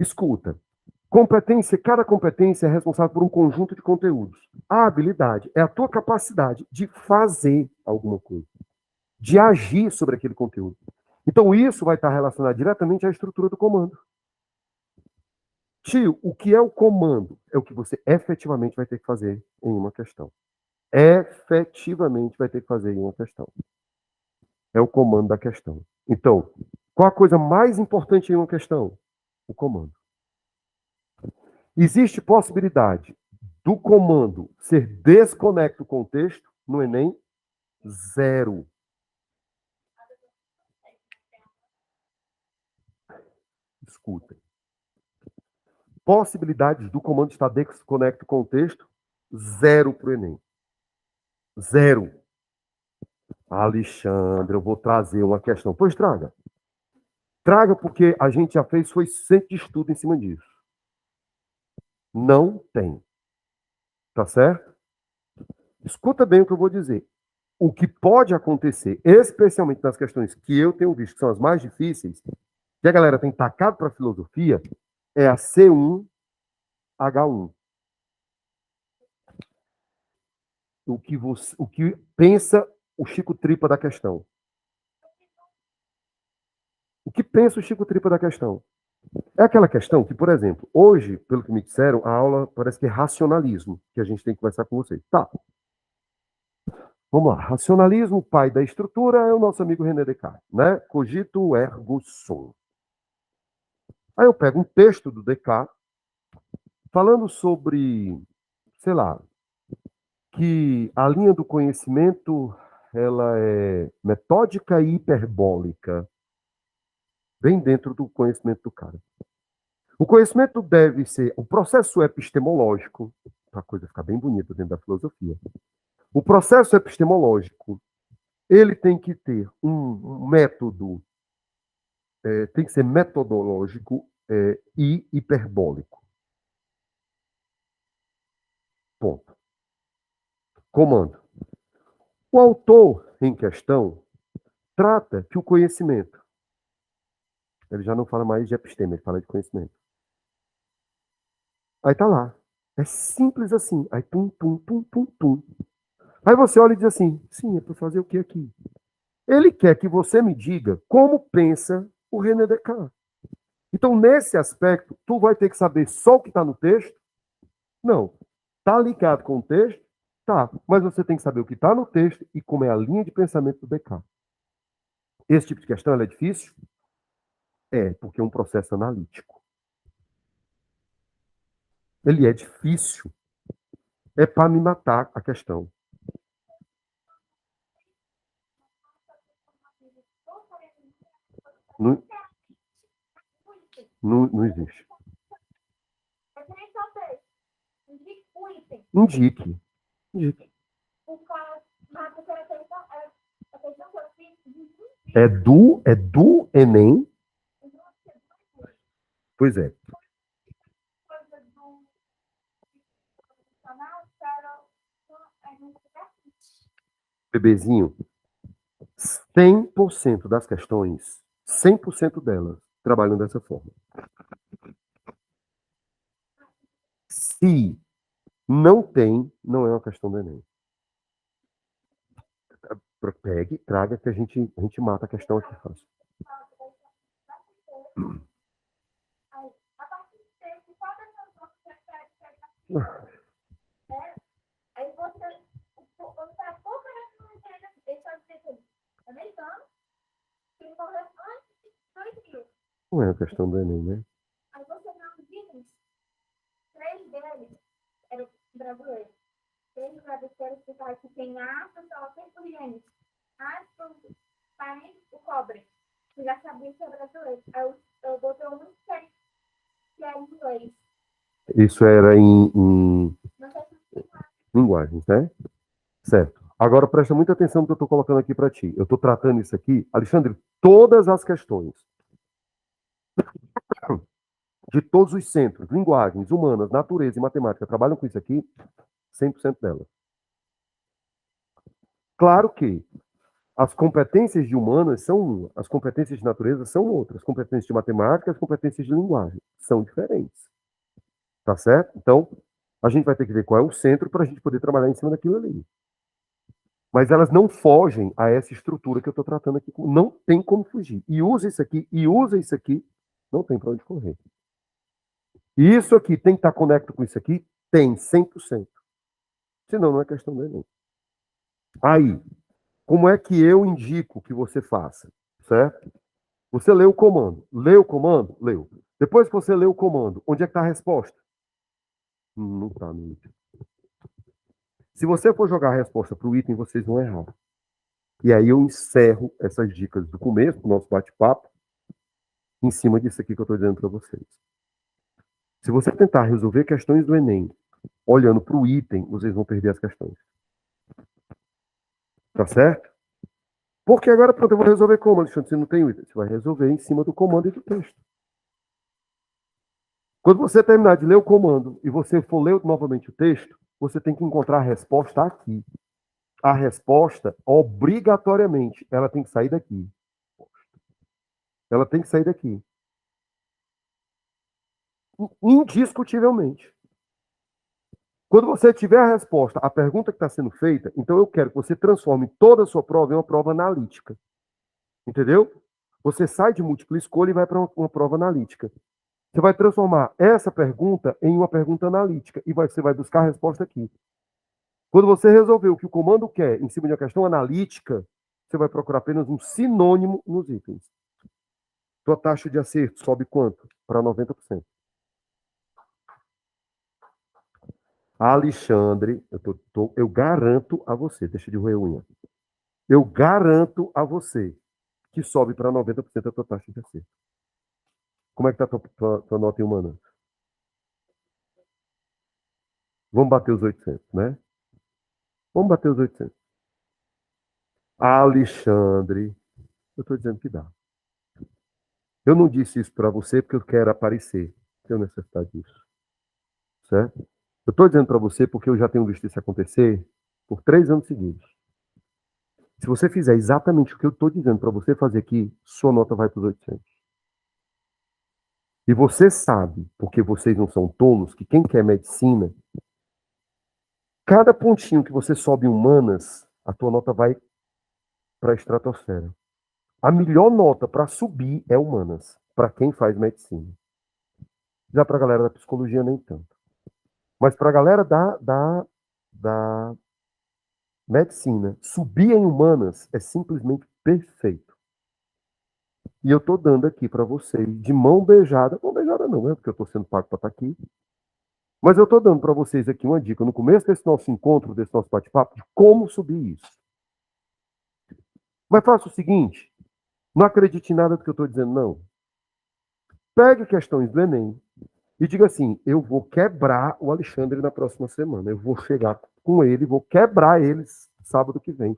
Escuta. Competência, cada competência é responsável por um conjunto de conteúdos. A habilidade é a tua capacidade de fazer alguma coisa, de agir sobre aquele conteúdo. Então, isso vai estar relacionado diretamente à estrutura do comando. Tio, o que é o comando? É o que você efetivamente vai ter que fazer em uma questão. Efetivamente vai ter que fazer em uma questão. É o comando da questão. Então, qual a coisa mais importante em uma questão? O comando. Existe possibilidade do comando ser desconecto do contexto no Enem? Zero. Escutem. Possibilidades do comando estar desconecto do contexto? Zero para o Enem. Zero. Alexandre, eu vou trazer uma questão. Pois traga. Traga porque a gente já fez, foi centro de estudo em cima disso. Não tem. Tá certo? Escuta bem o que eu vou dizer. O que pode acontecer, especialmente nas questões que eu tenho visto, que são as mais difíceis, que a galera tem tacado para a filosofia, é a C1H1. O que pensa o Chico Tripa da questão? O que pensa o Chico Tripa da questão? É aquela questão que, por exemplo, hoje, pelo que me disseram, a aula parece que é racionalismo, que a gente tem que conversar com vocês. Tá. Vamos lá. Racionalismo, o pai da estrutura, é o nosso amigo René Descartes, né? Cogito ergo sum. Aí eu pego um texto do Descartes falando sobre, sei lá, que a linha do conhecimento ela é metódica e hiperbólica, bem dentro do conhecimento do cara. O conhecimento deve ser o processo epistemológico, para a coisa ficar bem bonita dentro da filosofia. O processo epistemológico, ele tem que ter um método, tem que ser metodológico e hiperbólico. Ponto. Comando. O autor em questão trata que o conhecimento, ele já não fala mais de episteme, ele fala de conhecimento. Aí tá lá. É simples assim. Aí tum, tum, tum, tum, tum. Aí você olha e diz assim, sim, é para fazer o que aqui? Ele quer que você me diga como pensa o René Descartes. Então, nesse aspecto, tu vai ter que saber só o que está no texto? Não. Está ligado com o texto? Tá. Mas você tem que saber o que está no texto e como é a linha de pensamento do Descartes. Esse tipo de questão é difícil? É, porque é um processo analítico. Ele é difícil. É para me matar a questão. Não, não existe. Indique. É do Enem? Pois é. Bebezinho, 100% das questões, 100% delas, trabalham dessa forma. Se não tem, não é uma questão do Enem. Pegue, traga, que a gente mata a questão aqui fácil. Não é uma questão do Enem, né? Isso era em linguagens, né? Certo. Agora presta muita atenção no que eu estou colocando aqui para ti. Eu estou tratando isso aqui, Alexandre, todas as questões de todos os centros, linguagens, humanas, natureza e matemática, trabalham com isso aqui, 100% delas. Claro que as competências de humanas são uma, as competências de natureza são outras, as competências de matemática, as competências de linguagem são diferentes. Tá certo? Então, a gente vai ter que ver qual é o centro para a gente poder trabalhar em cima daquilo ali. Mas elas não fogem a essa estrutura que eu estou tratando aqui. Não tem como fugir. E usa isso aqui, e usa isso aqui, não tem para onde correr. E isso aqui tem que estar conectado com isso aqui? Tem, 100%. Senão não é questão do Enem. Aí, como é que eu indico que você faça? Certo? Você leu o comando. Leu o comando? Leu. Depois que você leu o comando, onde é que está a resposta? Não está no item. Se você for jogar a resposta para o item, vocês vão errar. E aí eu encerro essas dicas do começo, do nosso bate-papo, em cima disso aqui que eu estou dizendo para vocês. Se você tentar resolver questões do Enem olhando para o item, vocês vão perder as questões. Tá certo? Porque agora, pronto, eu vou resolver como, Alexandre? Você não tem o item. Você vai resolver em cima do comando e do texto. Quando você terminar de ler o comando e você for ler novamente o texto, você tem que encontrar a resposta aqui. A resposta, obrigatoriamente, ela tem que sair daqui. Ela tem que sair daqui. Indiscutivelmente. Quando você tiver a resposta à pergunta que está sendo feita, então eu quero que você transforme toda a sua prova em uma prova analítica. Entendeu? Você sai de múltipla escolha e vai para uma prova analítica. Você vai transformar essa pergunta em uma pergunta analítica e você vai buscar a resposta aqui. Quando você resolver o que o comando quer em cima de uma questão analítica, você vai procurar apenas um sinônimo nos itens. Sua taxa de acerto sobe quanto? Para 90%. Alexandre, eu garanto a você, deixa de roer unha. Eu garanto a você que sobe para 90% a tua taxa de acerto. Como é que está a tua nota em humanas? Vamos bater os 800, né? Vamos bater os 800. Alexandre, eu estou dizendo que dá. Eu não disse isso para você porque eu quero aparecer. Tenho necessidade disso. Certo? Eu estou dizendo para você porque eu já tenho visto isso acontecer por 3 anos seguidos. Se você fizer exatamente o que eu estou dizendo para você fazer aqui, sua nota vai para os 800. E você sabe, porque vocês não são tolos, que quem quer medicina, cada pontinho que você sobe em humanas, a tua nota vai para a estratosfera. A melhor nota para subir é humanas, para quem faz medicina. Já para a galera da psicologia, nem tanto. Mas para a galera da medicina, subir em humanas é simplesmente perfeito. E eu estou dando aqui para vocês, de mão beijada não, né? Porque eu estou sendo pago para estar aqui. Mas eu estou dando para vocês aqui uma dica no começo desse nosso encontro, desse nosso bate-papo, de como subir isso. Mas faça o seguinte, Não acredite em nada do que eu estou dizendo, não. Pegue questões do Enem e diga assim: eu vou quebrar o Alexandre na próxima semana. Eu vou chegar com ele, vou quebrar eles sábado que vem.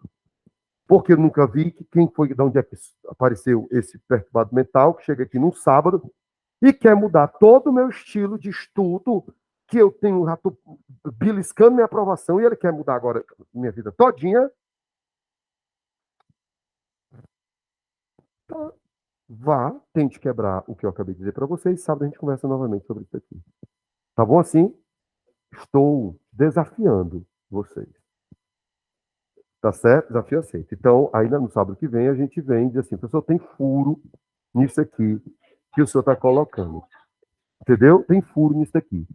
Porque eu nunca vi que quem foi, de onde é que apareceu esse perturbado mental, que chega aqui num sábado e quer mudar todo o meu estilo de estudo, que eu tenho, já tô beliscando minha aprovação, e ele quer mudar agora minha vida todinha. Tá. Vá, tente quebrar o que eu acabei de dizer para vocês, sábado a gente conversa novamente sobre isso aqui. Tá bom assim? Estou desafiando vocês. Tá certo? Desafio aceito. Então, ainda no sábado que vem, a gente vem e diz assim: professor, tem furo nisso aqui que o senhor está colocando. Entendeu? Tem furo nisso aqui.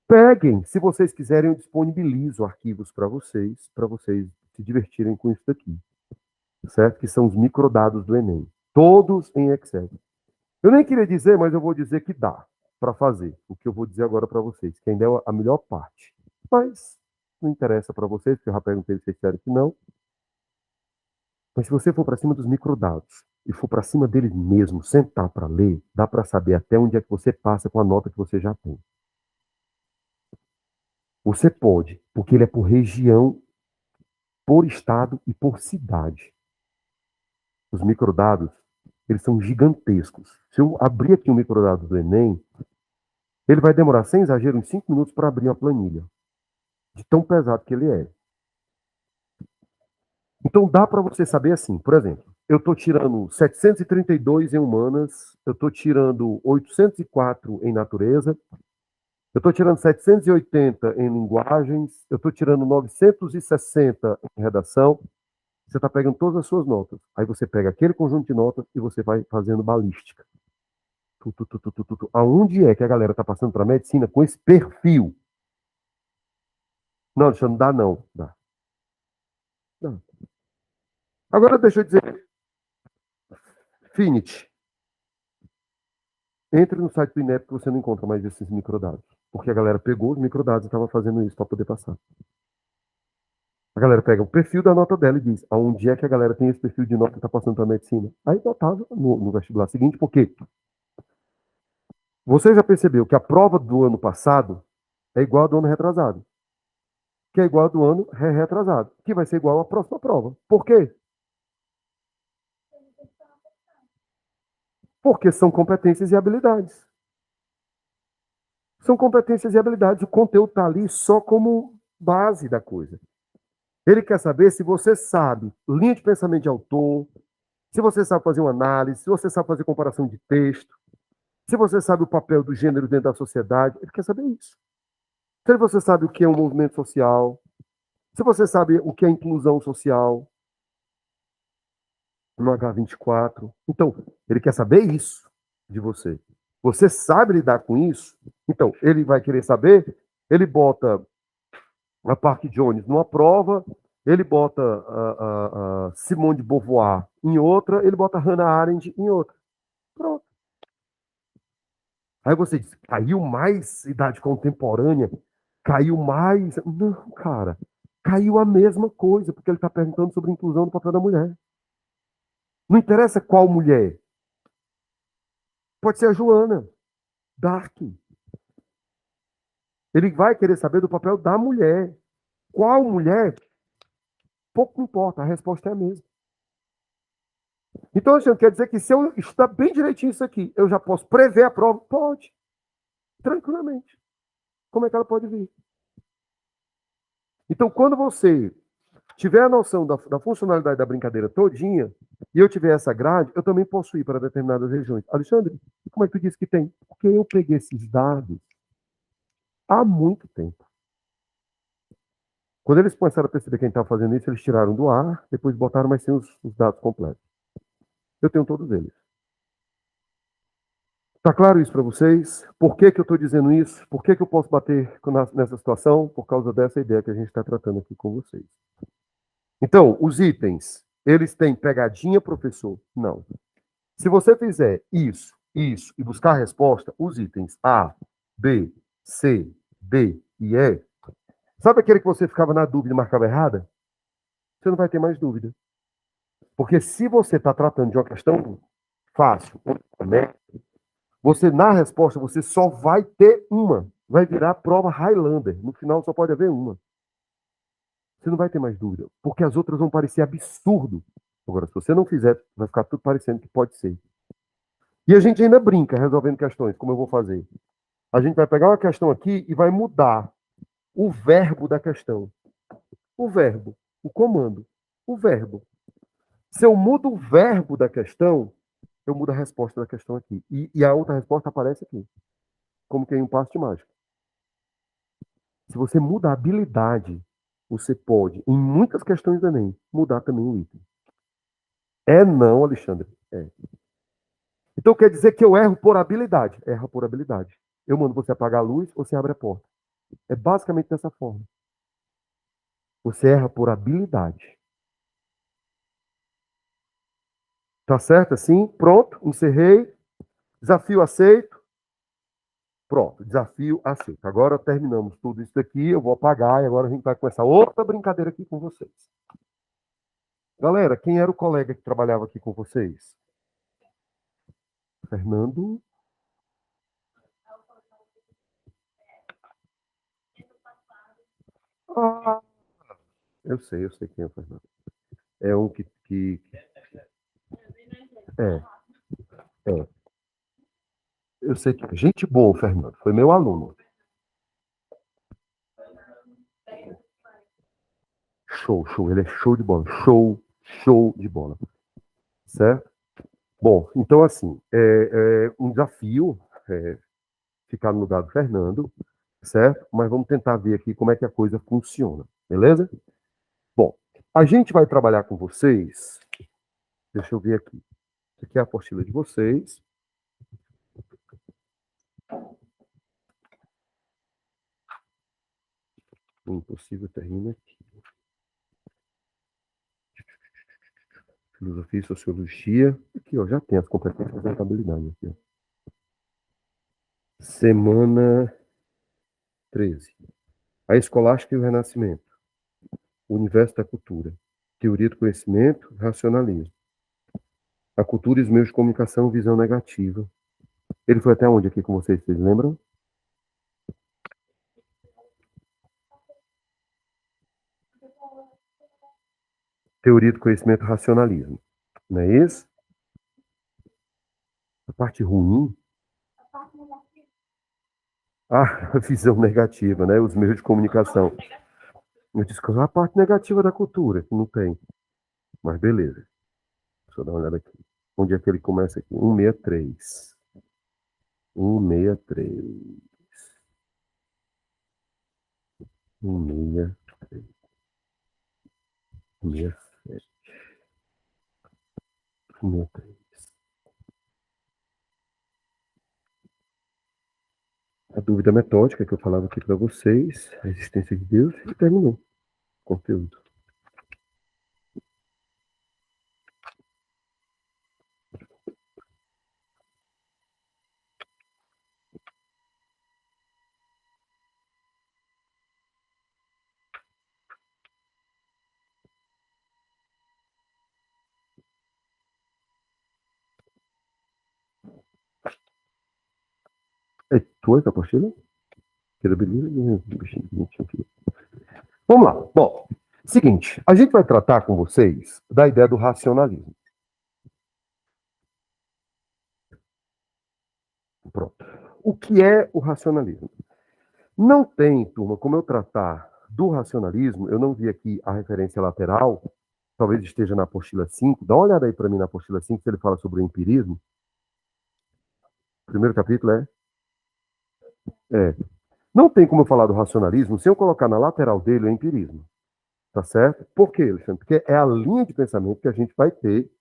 Peguem, se vocês quiserem, eu disponibilizo arquivos para vocês se divertirem com isso daqui. Certo? Que são os microdados do Enem. Todos em Excel. Eu nem queria dizer, mas eu vou dizer que dá para fazer. O que eu vou dizer agora para vocês, que ainda é a melhor parte. Mas não interessa para vocês, porque eu já perguntei se vocês disseram que não. Mas se você for para cima dos microdados e for para cima deles mesmo, sentar para ler, dá para saber até onde é que você passa com a nota que você já tem. Você pode, porque ele é por região, por estado e por cidade. Os microdados, eles são gigantescos. Se eu abrir aqui um microdado do Enem, ele vai demorar, sem exagero, uns 5 minutos para abrir uma planilha. De tão pesado que ele é. Então dá para você saber assim, por exemplo, eu estou tirando 732 em humanas, eu estou tirando 804 em natureza, eu estou tirando 780 em linguagens, eu estou tirando 960 em redação. Você está pegando todas as suas notas. Aí você pega aquele conjunto de notas e você vai fazendo balística. Aonde é que a galera está passando para medicina com esse perfil? Não, deixa, não dá não. Dá. Não. Agora deixa eu dizer, Finity. Entre no site do INEP que você não encontra mais esses microdados. Porque a galera pegou os microdados e estava fazendo isso para poder passar. A galera pega o perfil da nota dela e diz aonde é que a galera tem esse perfil de nota que está passando para medicina. Aí botava no vestibular seguinte, porque você já percebeu que a prova do ano passado é igual a do ano retrasado. Que é igual a do ano retrasado. Que vai ser igual à próxima prova. Por quê? Porque são competências e habilidades. São competências e habilidades. O conteúdo está ali só como base da coisa. Ele quer saber se você sabe linha de pensamento de autor, se você sabe fazer uma análise, se você sabe fazer comparação de texto, se você sabe o papel do gênero dentro da sociedade. Ele quer saber isso. Se você sabe o que é um movimento social, se você sabe o que é inclusão social no H24. Então, ele quer saber isso de você. Você sabe lidar com isso? Então, ele vai querer saber, ele bota a Park Jones numa prova, ele bota a Simone de Beauvoir em outra, ele bota a Hannah Arendt em outra. Pronto. Aí você diz, caiu mais idade contemporânea? Caiu mais. Não, cara. Caiu a mesma coisa, porque ele está perguntando sobre a inclusão do papel da mulher. Não interessa qual mulher. Pode ser a Joana Dark. Ele vai querer saber do papel da mulher. Qual mulher? Pouco importa, a resposta é a mesma. Então, Alexandre, quer dizer que se eu estudar bem direitinho isso aqui, eu já posso prever a prova? Pode. Tranquilamente. Como é que ela pode vir? Então, quando você tiver a noção da funcionalidade da brincadeira todinha, e eu tiver essa grade, eu também posso ir para determinadas regiões. Alexandre, como é que tu disse que tem? Porque eu peguei esses dados há muito tempo. Quando eles começaram a perceber quem estava fazendo isso, eles tiraram do ar, depois botaram mais sem os dados completos. Eu tenho todos eles. Tá claro isso para vocês? Por que que eu estou dizendo isso? Por que que eu posso bater nessa situação? Por causa dessa ideia que a gente está tratando aqui com vocês. Então, os itens, eles têm pegadinha, professor? Não. Se você fizer isso, isso e buscar a resposta, os itens A, B, C, D e E, sabe aquele que você ficava na dúvida e marcava errada? Você não vai ter mais dúvida. Porque se você está tratando de uma questão fácil, né, você, na resposta, você só vai ter uma. Vai virar prova Highlander. No final só pode haver uma. Você não vai ter mais dúvida. Porque as outras vão parecer absurdo. Agora, se você não fizer, vai ficar tudo parecendo que pode ser. E a gente ainda brinca resolvendo questões, como eu vou fazer. A gente vai pegar uma questão aqui e vai mudar o verbo da questão. O verbo, o comando, o verbo. Se eu mudo o verbo da questão, eu mudo a resposta da questão aqui. E a outra resposta aparece aqui. Como que é um passo de mágica. Se você muda a habilidade, você pode, em muitas questões do Enem, mudar também o item. É não, Alexandre. É. Então quer dizer que eu erro por habilidade. Erra por habilidade. Eu mando você apagar a luz, você abre a porta. É basicamente dessa forma. Você erra por habilidade. Tá certo assim? Pronto, encerrei. Desafio aceito. Pronto, desafio aceito. Agora terminamos tudo isso daqui, eu vou apagar e agora a gente vai começar outra brincadeira aqui com vocês. Galera, quem era o colega que trabalhava aqui com vocês? Fernando. Ah, eu sei quem é o Fernando. É um é, é. Eu sei que é gente boa, o Fernando. Foi meu aluno. Show, show. Ele é show de bola. Show, show de bola. Certo? Bom, então assim, é um desafio ficar no lugar do Fernando, certo? Mas vamos tentar ver aqui como é que a coisa funciona, beleza? Bom, a gente vai trabalhar com vocês. Deixa eu ver aqui. Isso aqui é a apostila de vocês. O impossível termina aqui. Filosofia e Sociologia. Aqui, ó, já tem as competências da contabilidade. Aqui, ó. Semana 13. A Escolástica e o Renascimento. O Universo da Cultura. Teoria do Conhecimento, Racionalismo. A Cultura e os Meios de Comunicação, Visão Negativa. Ele foi até onde aqui com vocês, vocês lembram? Teoria do Conhecimento, Racionalismo. Não é isso? A parte ruim. Ah, a visão negativa, né? Os meios de comunicação. Eu disse que é a parte negativa da cultura, que não tem. Mas beleza. Deixa eu dar uma olhada aqui. Onde é que ele começa aqui? 163. 163. 163. 167. 163. A dúvida metódica que eu falava aqui para vocês, a existência de Deus, e terminou o conteúdo. É tua essa apostila? Que da beleza, vamos lá. Bom, seguinte, a gente vai tratar com vocês da ideia do racionalismo. Pronto. O que é o racionalismo? Não tem, turma, como eu tratar do racionalismo, eu não vi aqui a referência lateral, talvez esteja na apostila 5. Dá uma olhada aí para mim na apostila 5, se ele fala sobre o empirismo. O primeiro capítulo é. Não tem como eu falar do racionalismo sem eu colocar na lateral dele o empirismo. Tá certo? Por quê, Alexandre? Porque é a linha de pensamento que a gente vai ter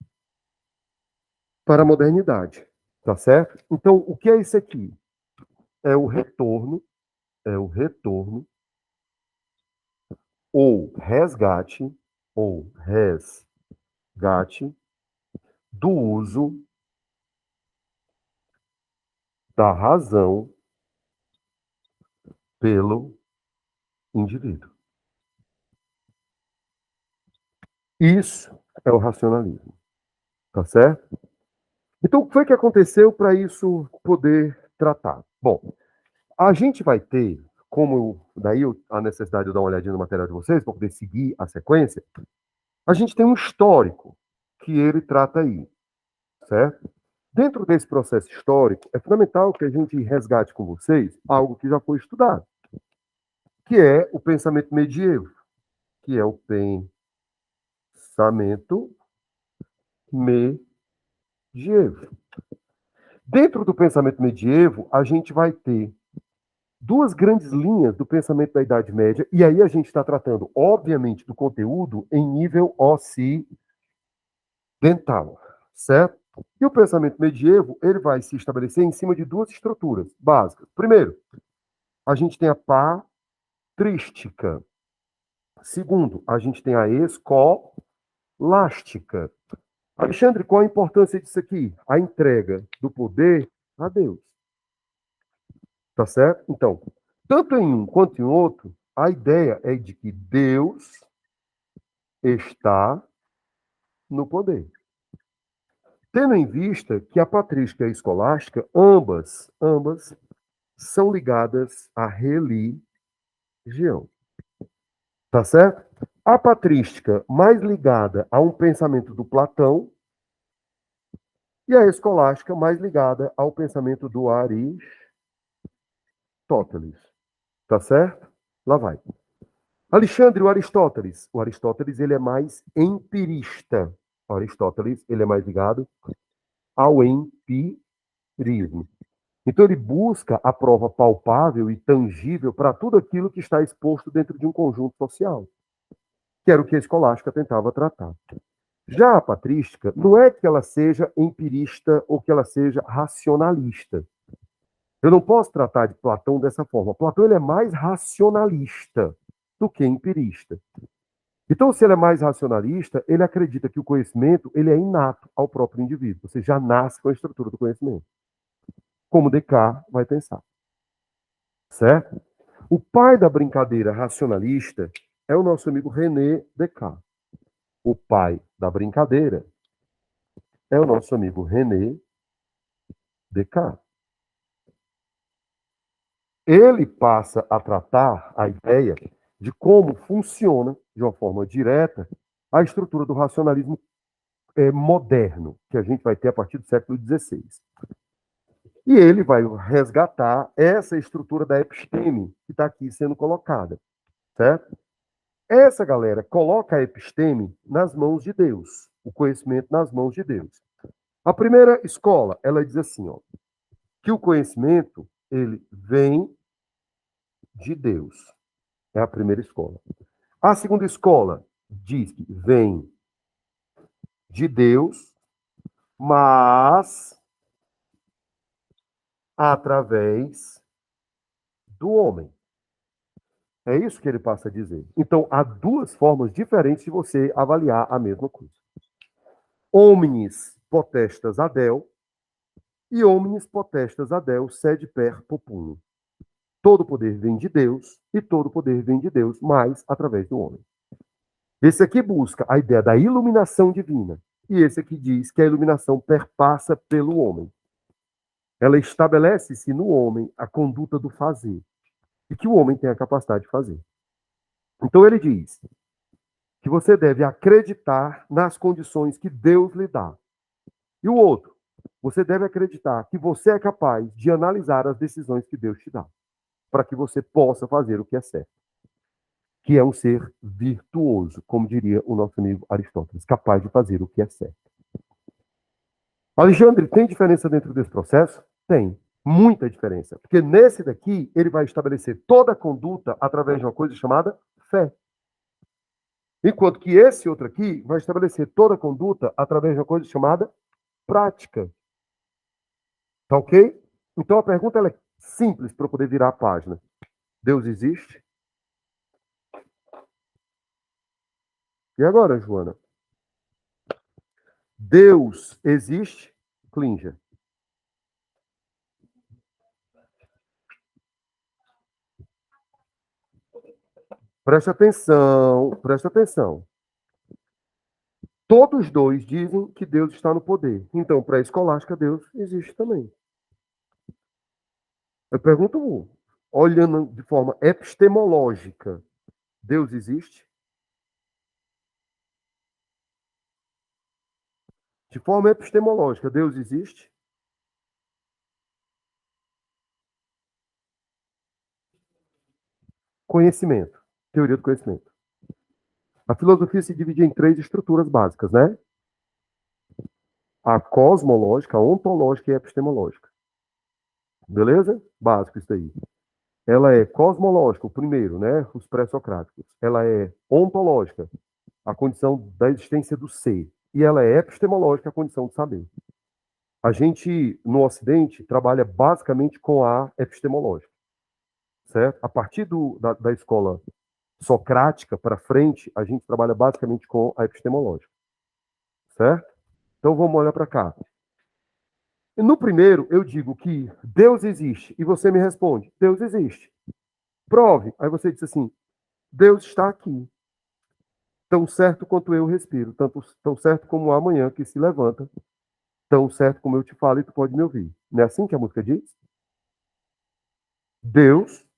para a modernidade. Tá certo? Então, o que é isso aqui? É o retorno resgate, ou resgate do uso da razão pelo indivíduo. Isso é o racionalismo, tá certo? Então, o que foi que aconteceu para isso poder tratar? Bom, a gente vai ter, a necessidade de eu dar uma olhadinha no material de vocês, para poder seguir a sequência, a gente tem um histórico que ele trata aí, certo? Dentro desse processo histórico, é fundamental que a gente resgate com vocês algo que já foi estudado, que é o pensamento medievo, que é o pensamento medievo. Dentro do pensamento medievo, a gente vai ter duas grandes linhas do pensamento da Idade Média, e aí a gente está tratando, obviamente, do conteúdo em nível ocidental, certo? E o pensamento medievo, ele vai se estabelecer em cima de duas estruturas básicas. Primeiro, a gente tem a patrística. Segundo, a gente tem a escolástica. Alexandre, qual a importância disso aqui? A entrega do poder a Deus. Tá certo? Então, tanto em um quanto em outro, a ideia é de que Deus está no poder. Tendo em vista que a patrística e a escolástica, ambas são ligadas à religião. Tá certo? A patrística mais ligada a um pensamento do Platão e a escolástica mais ligada ao pensamento do Aristóteles. Tá certo? Lá vai. Alexandre, o Aristóteles. O Aristóteles ele é mais empirista. O Aristóteles ele é mais ligado ao empirismo. Então ele busca a prova palpável e tangível para tudo aquilo que está exposto dentro de um conjunto social, que era o que a escolástica tentava tratar. Já a patrística não é que ela seja empirista ou que ela seja racionalista. Eu não posso tratar de Platão dessa forma. Platão ele é mais racionalista do que empirista. Então, se ele é mais racionalista, ele acredita que o conhecimento ele é inato ao próprio indivíduo. Você já nasce com a estrutura do conhecimento. Como Descartes vai pensar. Certo? O pai da brincadeira racionalista é o nosso amigo René Descartes. O pai da brincadeira é o nosso amigo René Descartes. Ele passa a tratar a ideia de como funciona, de uma forma direta, a estrutura do racionalismo moderno, que a gente vai ter a partir do século XVI. E ele vai resgatar essa estrutura da episteme que está aqui sendo colocada, certo? Essa galera coloca a episteme nas mãos de Deus, o conhecimento nas mãos de Deus. A primeira escola, ela diz assim, ó, que o conhecimento, ele vem de Deus. É a primeira escola. A segunda escola diz que vem de Deus, mas através do homem. É isso que ele passa a dizer. Então, há duas formas diferentes de você avaliar a mesma coisa. Omnis potestas adel e omnis potestas adel sed per populo. Todo poder vem de Deus e todo poder vem de Deus, mas através do homem. Esse aqui busca a ideia da iluminação divina e esse aqui diz que a iluminação perpassa pelo homem. Ela estabelece-se no homem a conduta do fazer e que o homem tem a capacidade de fazer. Então ele diz que você deve acreditar nas condições que Deus lhe dá. E o outro, você deve acreditar que você é capaz de analisar as decisões que Deus te dá, para que você possa fazer o que é certo. Que é um ser virtuoso, como diria o nosso amigo Aristóteles, capaz de fazer o que é certo. Alexandre, tem diferença dentro desse processo? Tem. Muita diferença. Porque nesse daqui, ele vai estabelecer toda a conduta através de uma coisa chamada fé. Enquanto que esse outro aqui vai estabelecer toda a conduta através de uma coisa chamada prática. Tá ok? Então a pergunta ela é simples para eu poder virar a página. Deus existe? E agora, Joana? Deus existe? Klinger. Presta atenção, presta atenção. Todos dois dizem que Deus está no poder. Então, para a escolástica, Deus existe também. Eu pergunto, olhando de forma epistemológica, Deus existe? De forma epistemológica, Deus existe? Conhecimento. Teoria do conhecimento. A filosofia se divide em três estruturas básicas, né? A cosmológica, a ontológica e a epistemológica. Beleza? Básico isso aí. Ela é cosmológica, o primeiro, né? Os pré-socráticos. Ela é ontológica, a condição da existência do ser. E ela é epistemológica, a condição de saber. A gente, no Ocidente, trabalha basicamente com a epistemológica, certo? A partir da escola socrática para frente, a gente trabalha basicamente com a epistemológica, certo? Então vamos olhar para cá. No primeiro, eu digo que Deus existe, e você me responde, Deus existe. Prove. Aí você diz assim, Deus está aqui, tão certo quanto eu respiro, tão certo como amanhã que se levanta, tão certo como eu te falo e tu pode me ouvir. Não é assim que a música diz? Deus,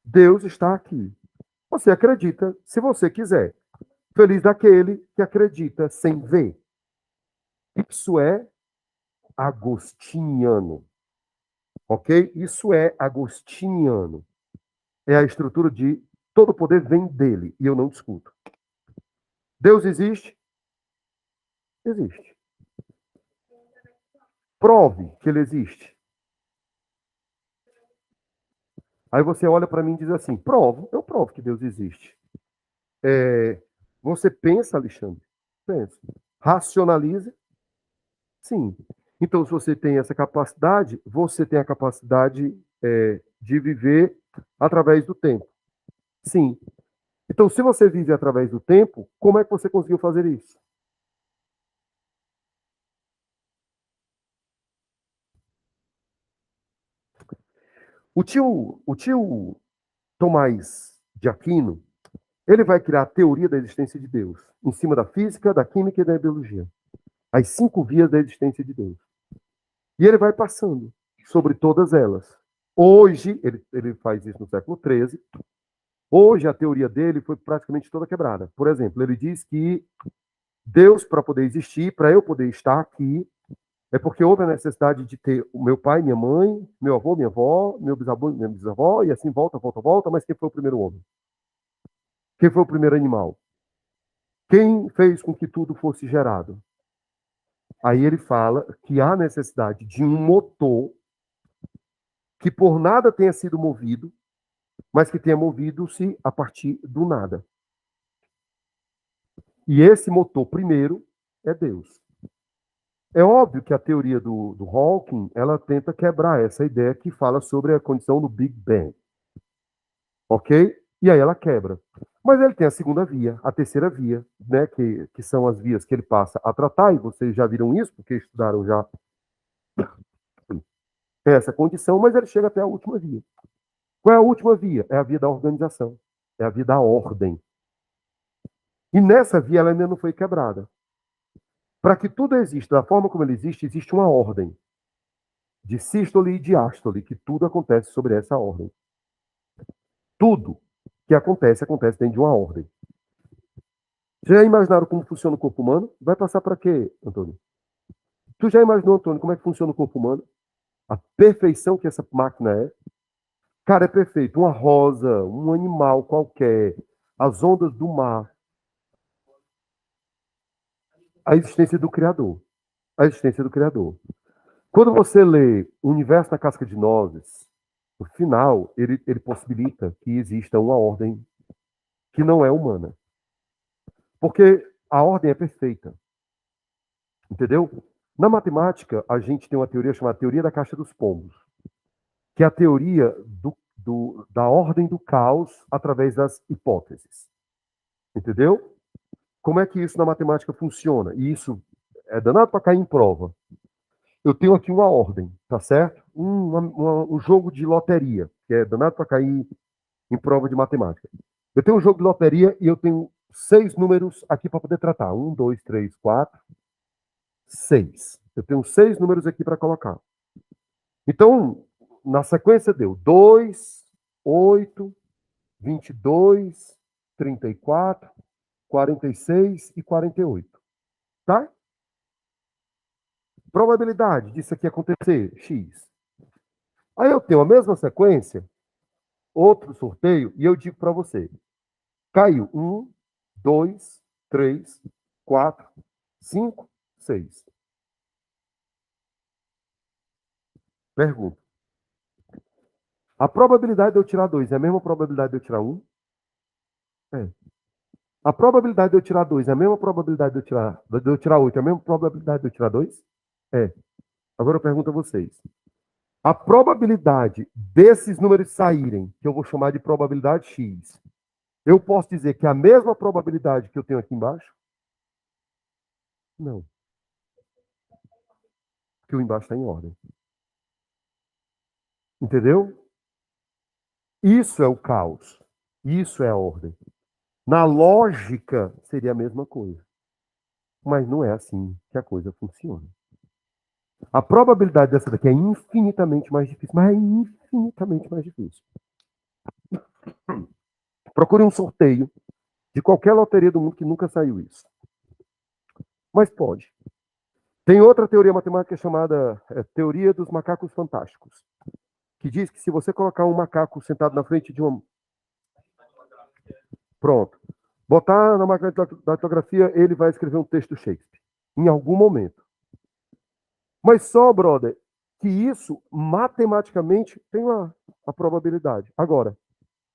Deus está aqui. Você acredita, se você quiser. Feliz daquele que acredita sem ver. Isso é agostiniano. Ok? Isso é agostiniano. É a estrutura de todo poder vem dele, e eu não discuto. Deus existe? Existe. Prove que ele existe. Aí você olha para mim e diz assim: provo, eu provo que Deus existe. Você pensa, Alexandre? Pensa. Racionaliza? Sim. Então, se você tem essa capacidade, você tem a capacidade de viver através do tempo. Sim. Então, se você vive através do tempo, como é que você conseguiu fazer isso? O tio Tomás de Aquino, ele vai criar a teoria da existência de Deus, em cima da física, da química e da biologia. As 5 vias da existência de Deus. E ele vai passando sobre todas elas. Hoje, ele faz isso no século XIII, hoje a teoria dele foi praticamente toda quebrada. Por exemplo, ele diz que Deus, para poder existir, para eu poder estar aqui, é porque houve a necessidade de ter o meu pai, minha mãe, meu avô, minha avó, meu bisavô, minha bisavó, e assim volta, volta, volta, mas quem foi o primeiro homem? Quem foi o primeiro animal? Quem fez com que tudo fosse gerado? Aí ele fala que há necessidade de um motor que por nada tenha sido movido, mas que tenha movido-se a partir do nada. E esse motor primeiro é Deus. É óbvio que a teoria do Hawking, ela tenta quebrar essa ideia que fala sobre a condição do Big Bang. Ok? E aí ela quebra. Mas ele tem a segunda via, a terceira via, né, que são as vias que ele passa a tratar, e vocês já viram isso, porque estudaram já essa condição, mas ele chega até a última via. Qual é a última via? É a via da organização, é a via da ordem. E nessa via ela ainda não foi quebrada. Para que tudo exista da forma como ele existe, existe uma ordem de sístole e diástole, que tudo acontece sobre essa ordem. Tudo que acontece, acontece dentro de uma ordem. Já imaginaram como funciona o corpo humano? Vai passar para quê, Antônio? Tu já imaginou, Antônio, como é que funciona o corpo humano? A perfeição que essa máquina é? Cara, é perfeito. Uma rosa, um animal qualquer, as ondas do mar, a existência do Criador. A existência do Criador. Quando você lê O Universo na Casca de Nozes, no final, ele possibilita que exista uma ordem que não é humana. Porque a ordem é perfeita. Entendeu? Na matemática, a gente tem uma teoria chamada teoria da caixa dos pombos, que é a teoria da ordem do caos através das hipóteses. Entendeu? Como é que isso na matemática funciona? E isso é danado para cair em prova. Eu tenho aqui uma ordem, tá certo? Um jogo de loteria, que é danado para cair em prova de matemática. Eu tenho um jogo de loteria e eu tenho 6 números aqui para poder tratar. 1, 2, 3, 4, 6. Eu tenho 6 números aqui para colocar. Então, na sequência deu 2, 8, 22, 34, 46 e 48. Tá? Probabilidade disso aqui acontecer, X. Aí eu tenho a mesma sequência, outro sorteio, e eu digo para você: caiu 1, 2, 3, 4, 5, 6. Pergunta. A probabilidade de eu tirar 2 é a mesma probabilidade de eu tirar 1? É. A probabilidade de eu tirar 2 é a mesma probabilidade de eu tirar 8 é a mesma probabilidade de eu tirar 2? É. Agora eu pergunto a vocês. A probabilidade desses números saírem, que eu vou chamar de probabilidade X, eu posso dizer que é a mesma probabilidade que eu tenho aqui embaixo? Não. Porque o embaixo está em ordem. Entendeu? Isso é o caos. Isso é a ordem. Na lógica, seria a mesma coisa. Mas não é assim que a coisa funciona. A probabilidade dessa daqui é infinitamente mais difícil, mas é infinitamente mais difícil. Procure um sorteio de qualquer loteria do mundo que nunca saiu isso. Mas pode. Tem outra teoria matemática chamada teoria dos macacos fantásticos, que diz que se você colocar um macaco sentado na frente de uma... Pronto. Botar na máquina de datilografia, ele vai escrever um texto do Shakespeare. Em algum momento. Mas só, brother, que isso matematicamente tem a probabilidade. Agora,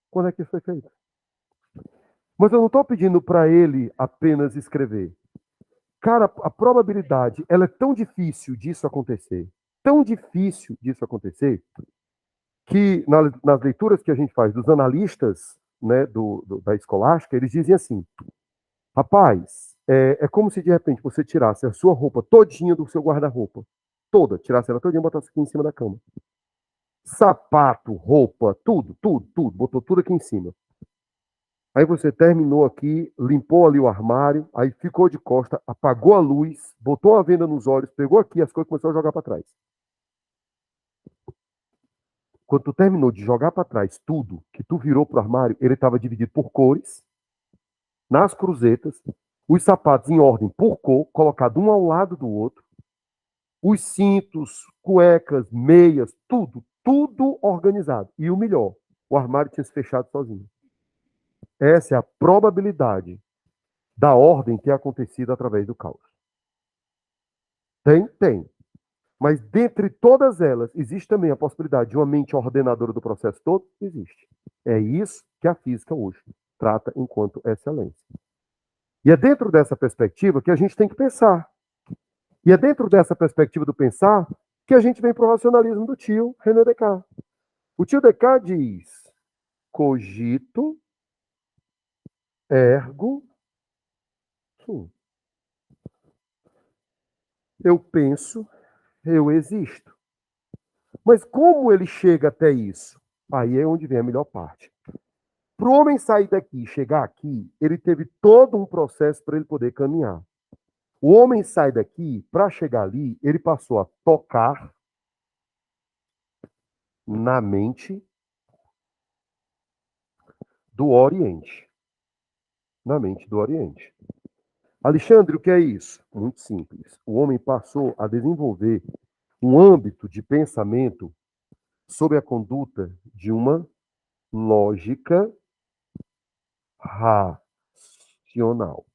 quando é que isso foi feito? Mas eu não estou pedindo para ele apenas escrever. Cara, a probabilidade, ela é tão difícil disso acontecer, que nas leituras que a gente faz dos analistas, né, da escolástica, eles dizem assim: rapaz, é como se de repente você tirasse a sua roupa todinha do seu guarda-roupa, toda, tirasse ela todinha e botasse aqui em cima da cama. Sapato, roupa, tudo, tudo, tudo, botou tudo aqui em cima. Aí você terminou aqui, limpou ali o armário, aí ficou de costa, apagou a luz, botou a venda nos olhos, pegou aqui as coisas e começou a jogar para trás. Quando tu terminou de jogar para trás tudo que tu virou pro armário, ele estava dividido por cores, nas cruzetas, os sapatos em ordem por cor, colocado um ao lado do outro, os cintos, cuecas, meias, tudo, tudo organizado. E o melhor, o armário tinha se fechado sozinho. Essa é a probabilidade da ordem ter acontecido através do caos. Tem? Tem. Mas dentre todas elas, existe também a possibilidade de uma mente ordenadora do processo todo? Existe. É isso que a física hoje trata enquanto excelência. E é dentro dessa perspectiva que a gente tem que pensar. E é dentro dessa perspectiva do pensar que a gente vem para o racionalismo do tio René Descartes. O tio Descartes diz: cogito, ergo, sum. Eu penso, eu existo. Mas como ele chega até isso? Aí é onde vem a melhor parte. Para o homem sair daqui e chegar aqui, ele teve todo um processo para ele poder caminhar. O homem sai daqui, para chegar ali, ele passou a tocar na mente do Oriente. Na mente do Oriente. Alexandre, o que é isso? Muito simples. O homem passou a desenvolver um âmbito de pensamento sob a conduta de uma lógica racional,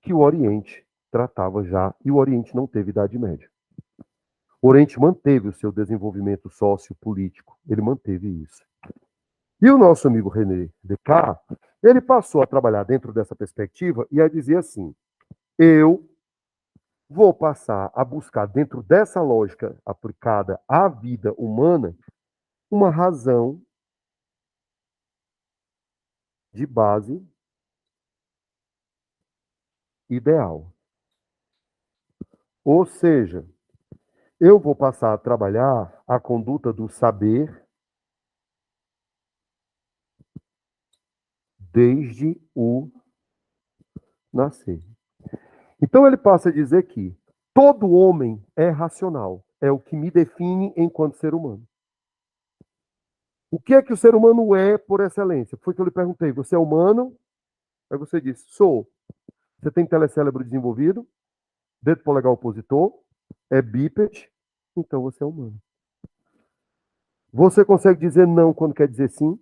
que o Oriente tratava já, e o Oriente não teve Idade Média. O Oriente manteve o seu desenvolvimento sociopolítico, ele manteve isso. E o nosso amigo René Descartes, ele passou a trabalhar dentro dessa perspectiva e a dizer assim: eu vou passar a buscar dentro dessa lógica aplicada à vida humana uma razão de base ideal. Ou seja, eu vou passar a trabalhar a conduta do saber desde o Nascer. Então ele passa a dizer que todo homem é racional. É o que me define enquanto ser humano. O que é que o ser humano é por excelência? Foi que eu lhe perguntei. Você é humano? Aí você disse, sou. Você tem telecérebro desenvolvido? Dedo polegar opositor? É bípede? Então você é humano. Você consegue dizer não quando quer dizer sim?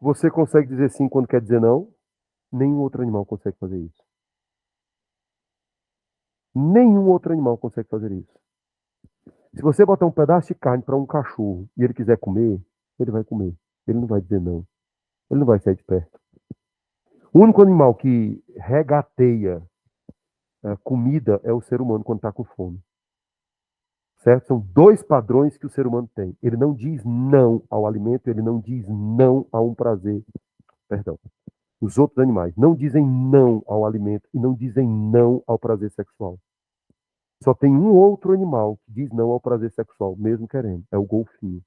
Você consegue dizer sim quando quer dizer não? Nenhum outro animal consegue fazer isso. Nenhum outro animal consegue fazer isso. Se você botar um pedaço de carne para um cachorro e ele quiser comer, ele vai comer. Ele não vai dizer não. Ele não vai sair de perto. O único animal que regateia comida é o ser humano quando está com fome. Certo? São dois padrões que o ser humano tem. Ele não diz não ao alimento, ele não diz não a um prazer. Perdão. Os outros animais não dizem não ao alimento e não dizem não ao prazer sexual. Só tem um outro animal que diz não ao prazer sexual, mesmo querendo. É o golfinho.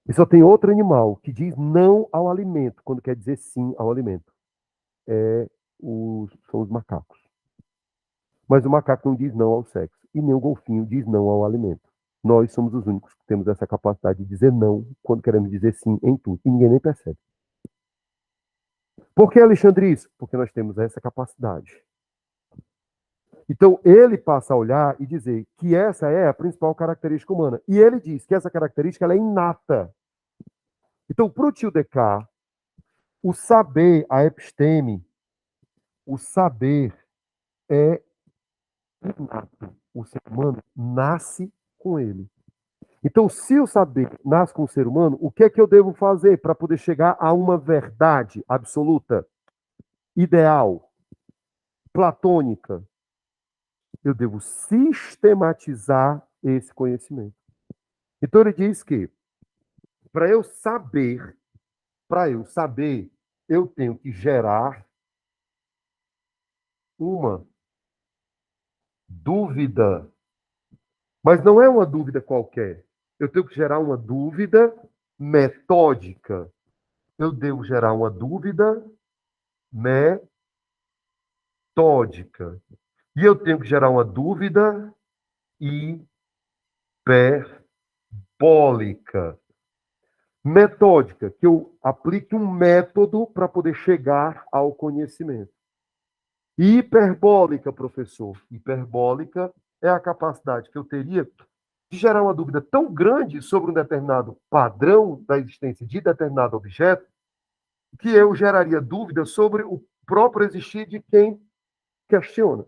E só tem outro animal que diz não ao alimento, quando quer dizer sim ao alimento. São os macacos. Mas o macaco não diz não ao sexo. E nem o golfinho diz não ao alimento. Nós somos os únicos que temos essa capacidade de dizer não quando queremos dizer sim em tudo. E ninguém nem percebe. Por que, Alexandre, isso? Porque nós temos essa capacidade. Então, ele passa a olhar e dizer que essa é a principal característica humana. E ele diz que essa característica ela é inata. Então, para o tio Descartes, o saber, a episteme, o saber é inato. O ser humano nasce com ele. Então, se o saber nasce com o ser humano, o que é que eu devo fazer para poder chegar a uma verdade absoluta, ideal, platônica? Eu devo sistematizar esse conhecimento. Então, ele diz que para eu saber, eu tenho que gerar uma dúvida. Mas não é uma dúvida qualquer. Eu tenho que gerar uma dúvida metódica. Eu devo gerar uma dúvida metódica. E eu tenho que gerar uma dúvida hiperbólica. Metódica, que eu aplique um método para poder chegar ao conhecimento. Hiperbólica, professor. Hiperbólica é a capacidade que eu teria de gerar uma dúvida tão grande sobre um determinado padrão da existência de determinado objeto, que eu geraria dúvida sobre o próprio existir de quem questiona.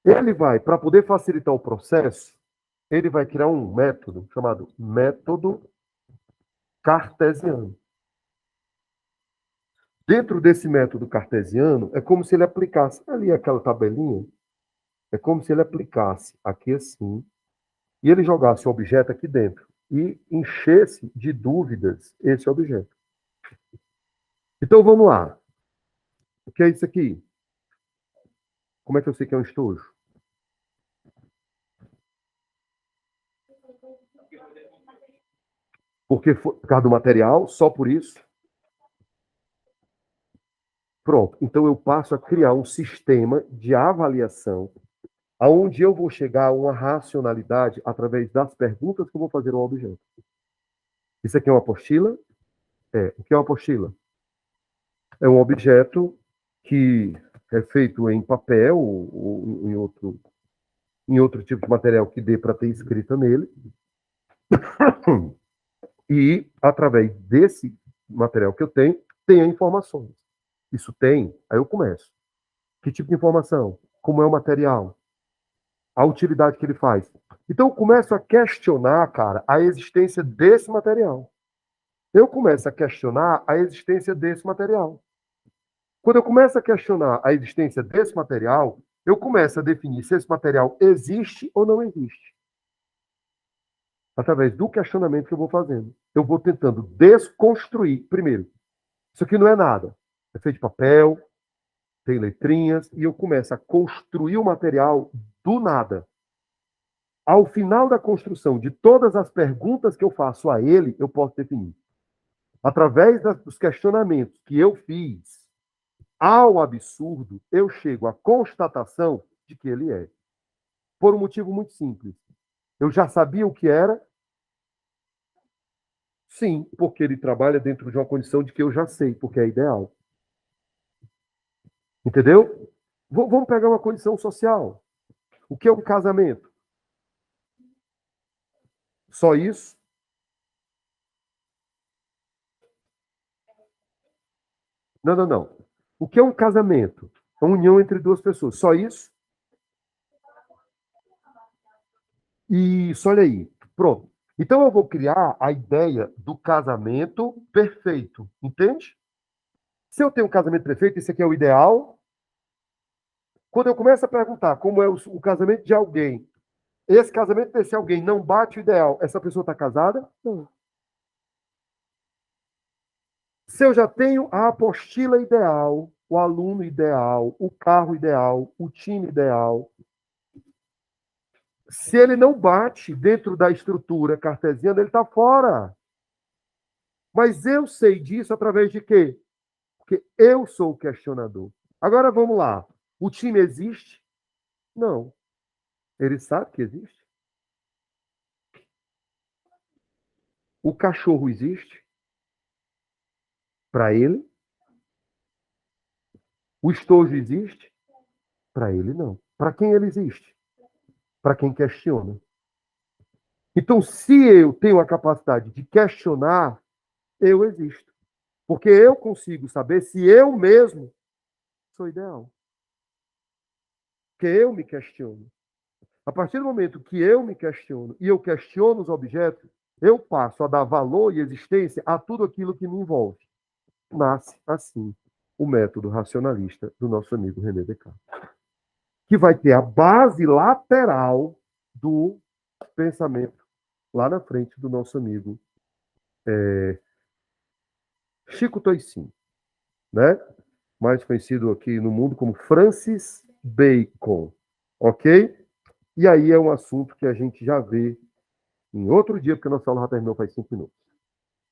Ele vai, para poder facilitar o processo, ele vai criar um método chamado método cartesiano. Dentro desse método cartesiano, é como se ele aplicasse ali aquela tabelinha, é como se ele aplicasse aqui assim, e ele jogasse o objeto aqui dentro e enchesse de dúvidas esse objeto. Então vamos lá. O que é isso aqui? Como é que eu sei que é um estojo? Porque foi por causa do material, só por isso? Pronto. Então eu passo a criar um sistema de avaliação aonde eu vou chegar a uma racionalidade através das perguntas que eu vou fazer ao objeto. Isso aqui é uma apostila? É. O que é uma apostila? É um objeto que é feito em papel ou em outro tipo de material que dê para ter escrita nele. E, através desse material que eu tenho, tenha informações. Isso tem, aí eu começo. Que tipo de informação? Como é o material? A utilidade que ele faz. Então, eu começo a questionar, cara, a existência desse material. Eu começo a questionar a existência desse material. Quando eu começo a questionar a existência desse material, eu começo a definir se esse material existe ou não existe. Através do questionamento que eu vou fazendo. Eu vou tentando desconstruir. Primeiro, isso aqui não é nada. É feito de papel, tem letrinhas, e eu começo a construir o material do nada. Ao final da construção de todas as perguntas que eu faço a ele, eu posso definir. Através dos questionamentos que eu fiz ao absurdo, eu chego à constatação de que ele é. Por um motivo muito simples. Eu já sabia o que era? Sim, porque ele trabalha dentro de uma condição de que eu já sei, porque é ideal. Entendeu? Vamos pegar uma condição social. O que é um casamento? Só isso? Não, não, não. O que é um casamento? É uma união entre duas pessoas. Só isso? Isso, olha aí. Pronto. Então eu vou criar a ideia do casamento perfeito. Entende? Se eu tenho um casamento perfeito, esse aqui é o ideal. Quando eu começo a perguntar como é o casamento de alguém, esse casamento desse alguém não bate o ideal, essa pessoa está casada? Não. Se eu já tenho a apostila ideal, o aluno ideal, o carro ideal, o time ideal, se ele não bate dentro da estrutura cartesiana, ele está fora. Mas eu sei disso através de quê? Porque eu sou o questionador. Agora vamos lá. O time existe? Não. Ele sabe que existe? O cachorro existe? Para ele? O estojo existe? Para ele, não. Para quem ele existe? Para quem questiona. Então, se eu tenho a capacidade de questionar, eu existo. Porque eu consigo saber se eu mesmo sou ideal. Porque eu me questiono. A partir do momento que eu me questiono e eu questiono os objetos, eu passo a dar valor e existência a tudo aquilo que me envolve. Nasce, assim, o método racionalista do nosso amigo René Descartes, que vai ter a base lateral do pensamento lá na frente do nosso amigo Chico Toicinho, né? Mais conhecido aqui no mundo como Francis Bacon, ok? E aí é um assunto que a gente já vê em outro dia, porque a nossa aula já terminou faz 5 minutos,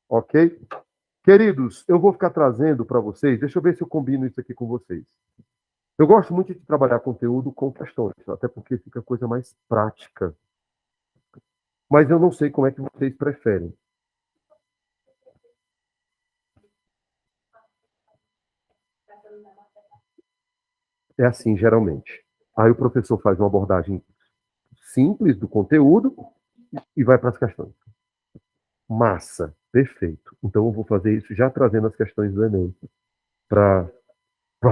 ok? Queridos, eu vou ficar trazendo para vocês, deixa eu ver se eu combino isso aqui com vocês. Eu gosto muito de trabalhar conteúdo com questões, até porque fica coisa mais prática. Mas eu não sei como é que vocês preferem. É assim, geralmente. Aí o professor faz uma abordagem simples do conteúdo e vai para as questões. Massa, perfeito. Então eu vou fazer isso já trazendo as questões do Enem. Para.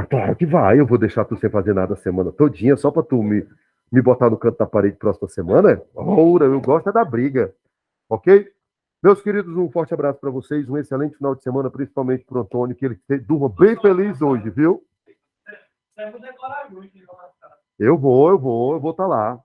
Claro que vai, eu vou deixar tu sem fazer nada a semana todinha, só para tu me botar no canto da parede próxima semana. Ora, eu gosto é da briga, ok? Meus queridos, um forte abraço para vocês, um excelente final de semana, principalmente para o Antônio, que ele durma bem feliz hoje, viu? Eu vou estar lá.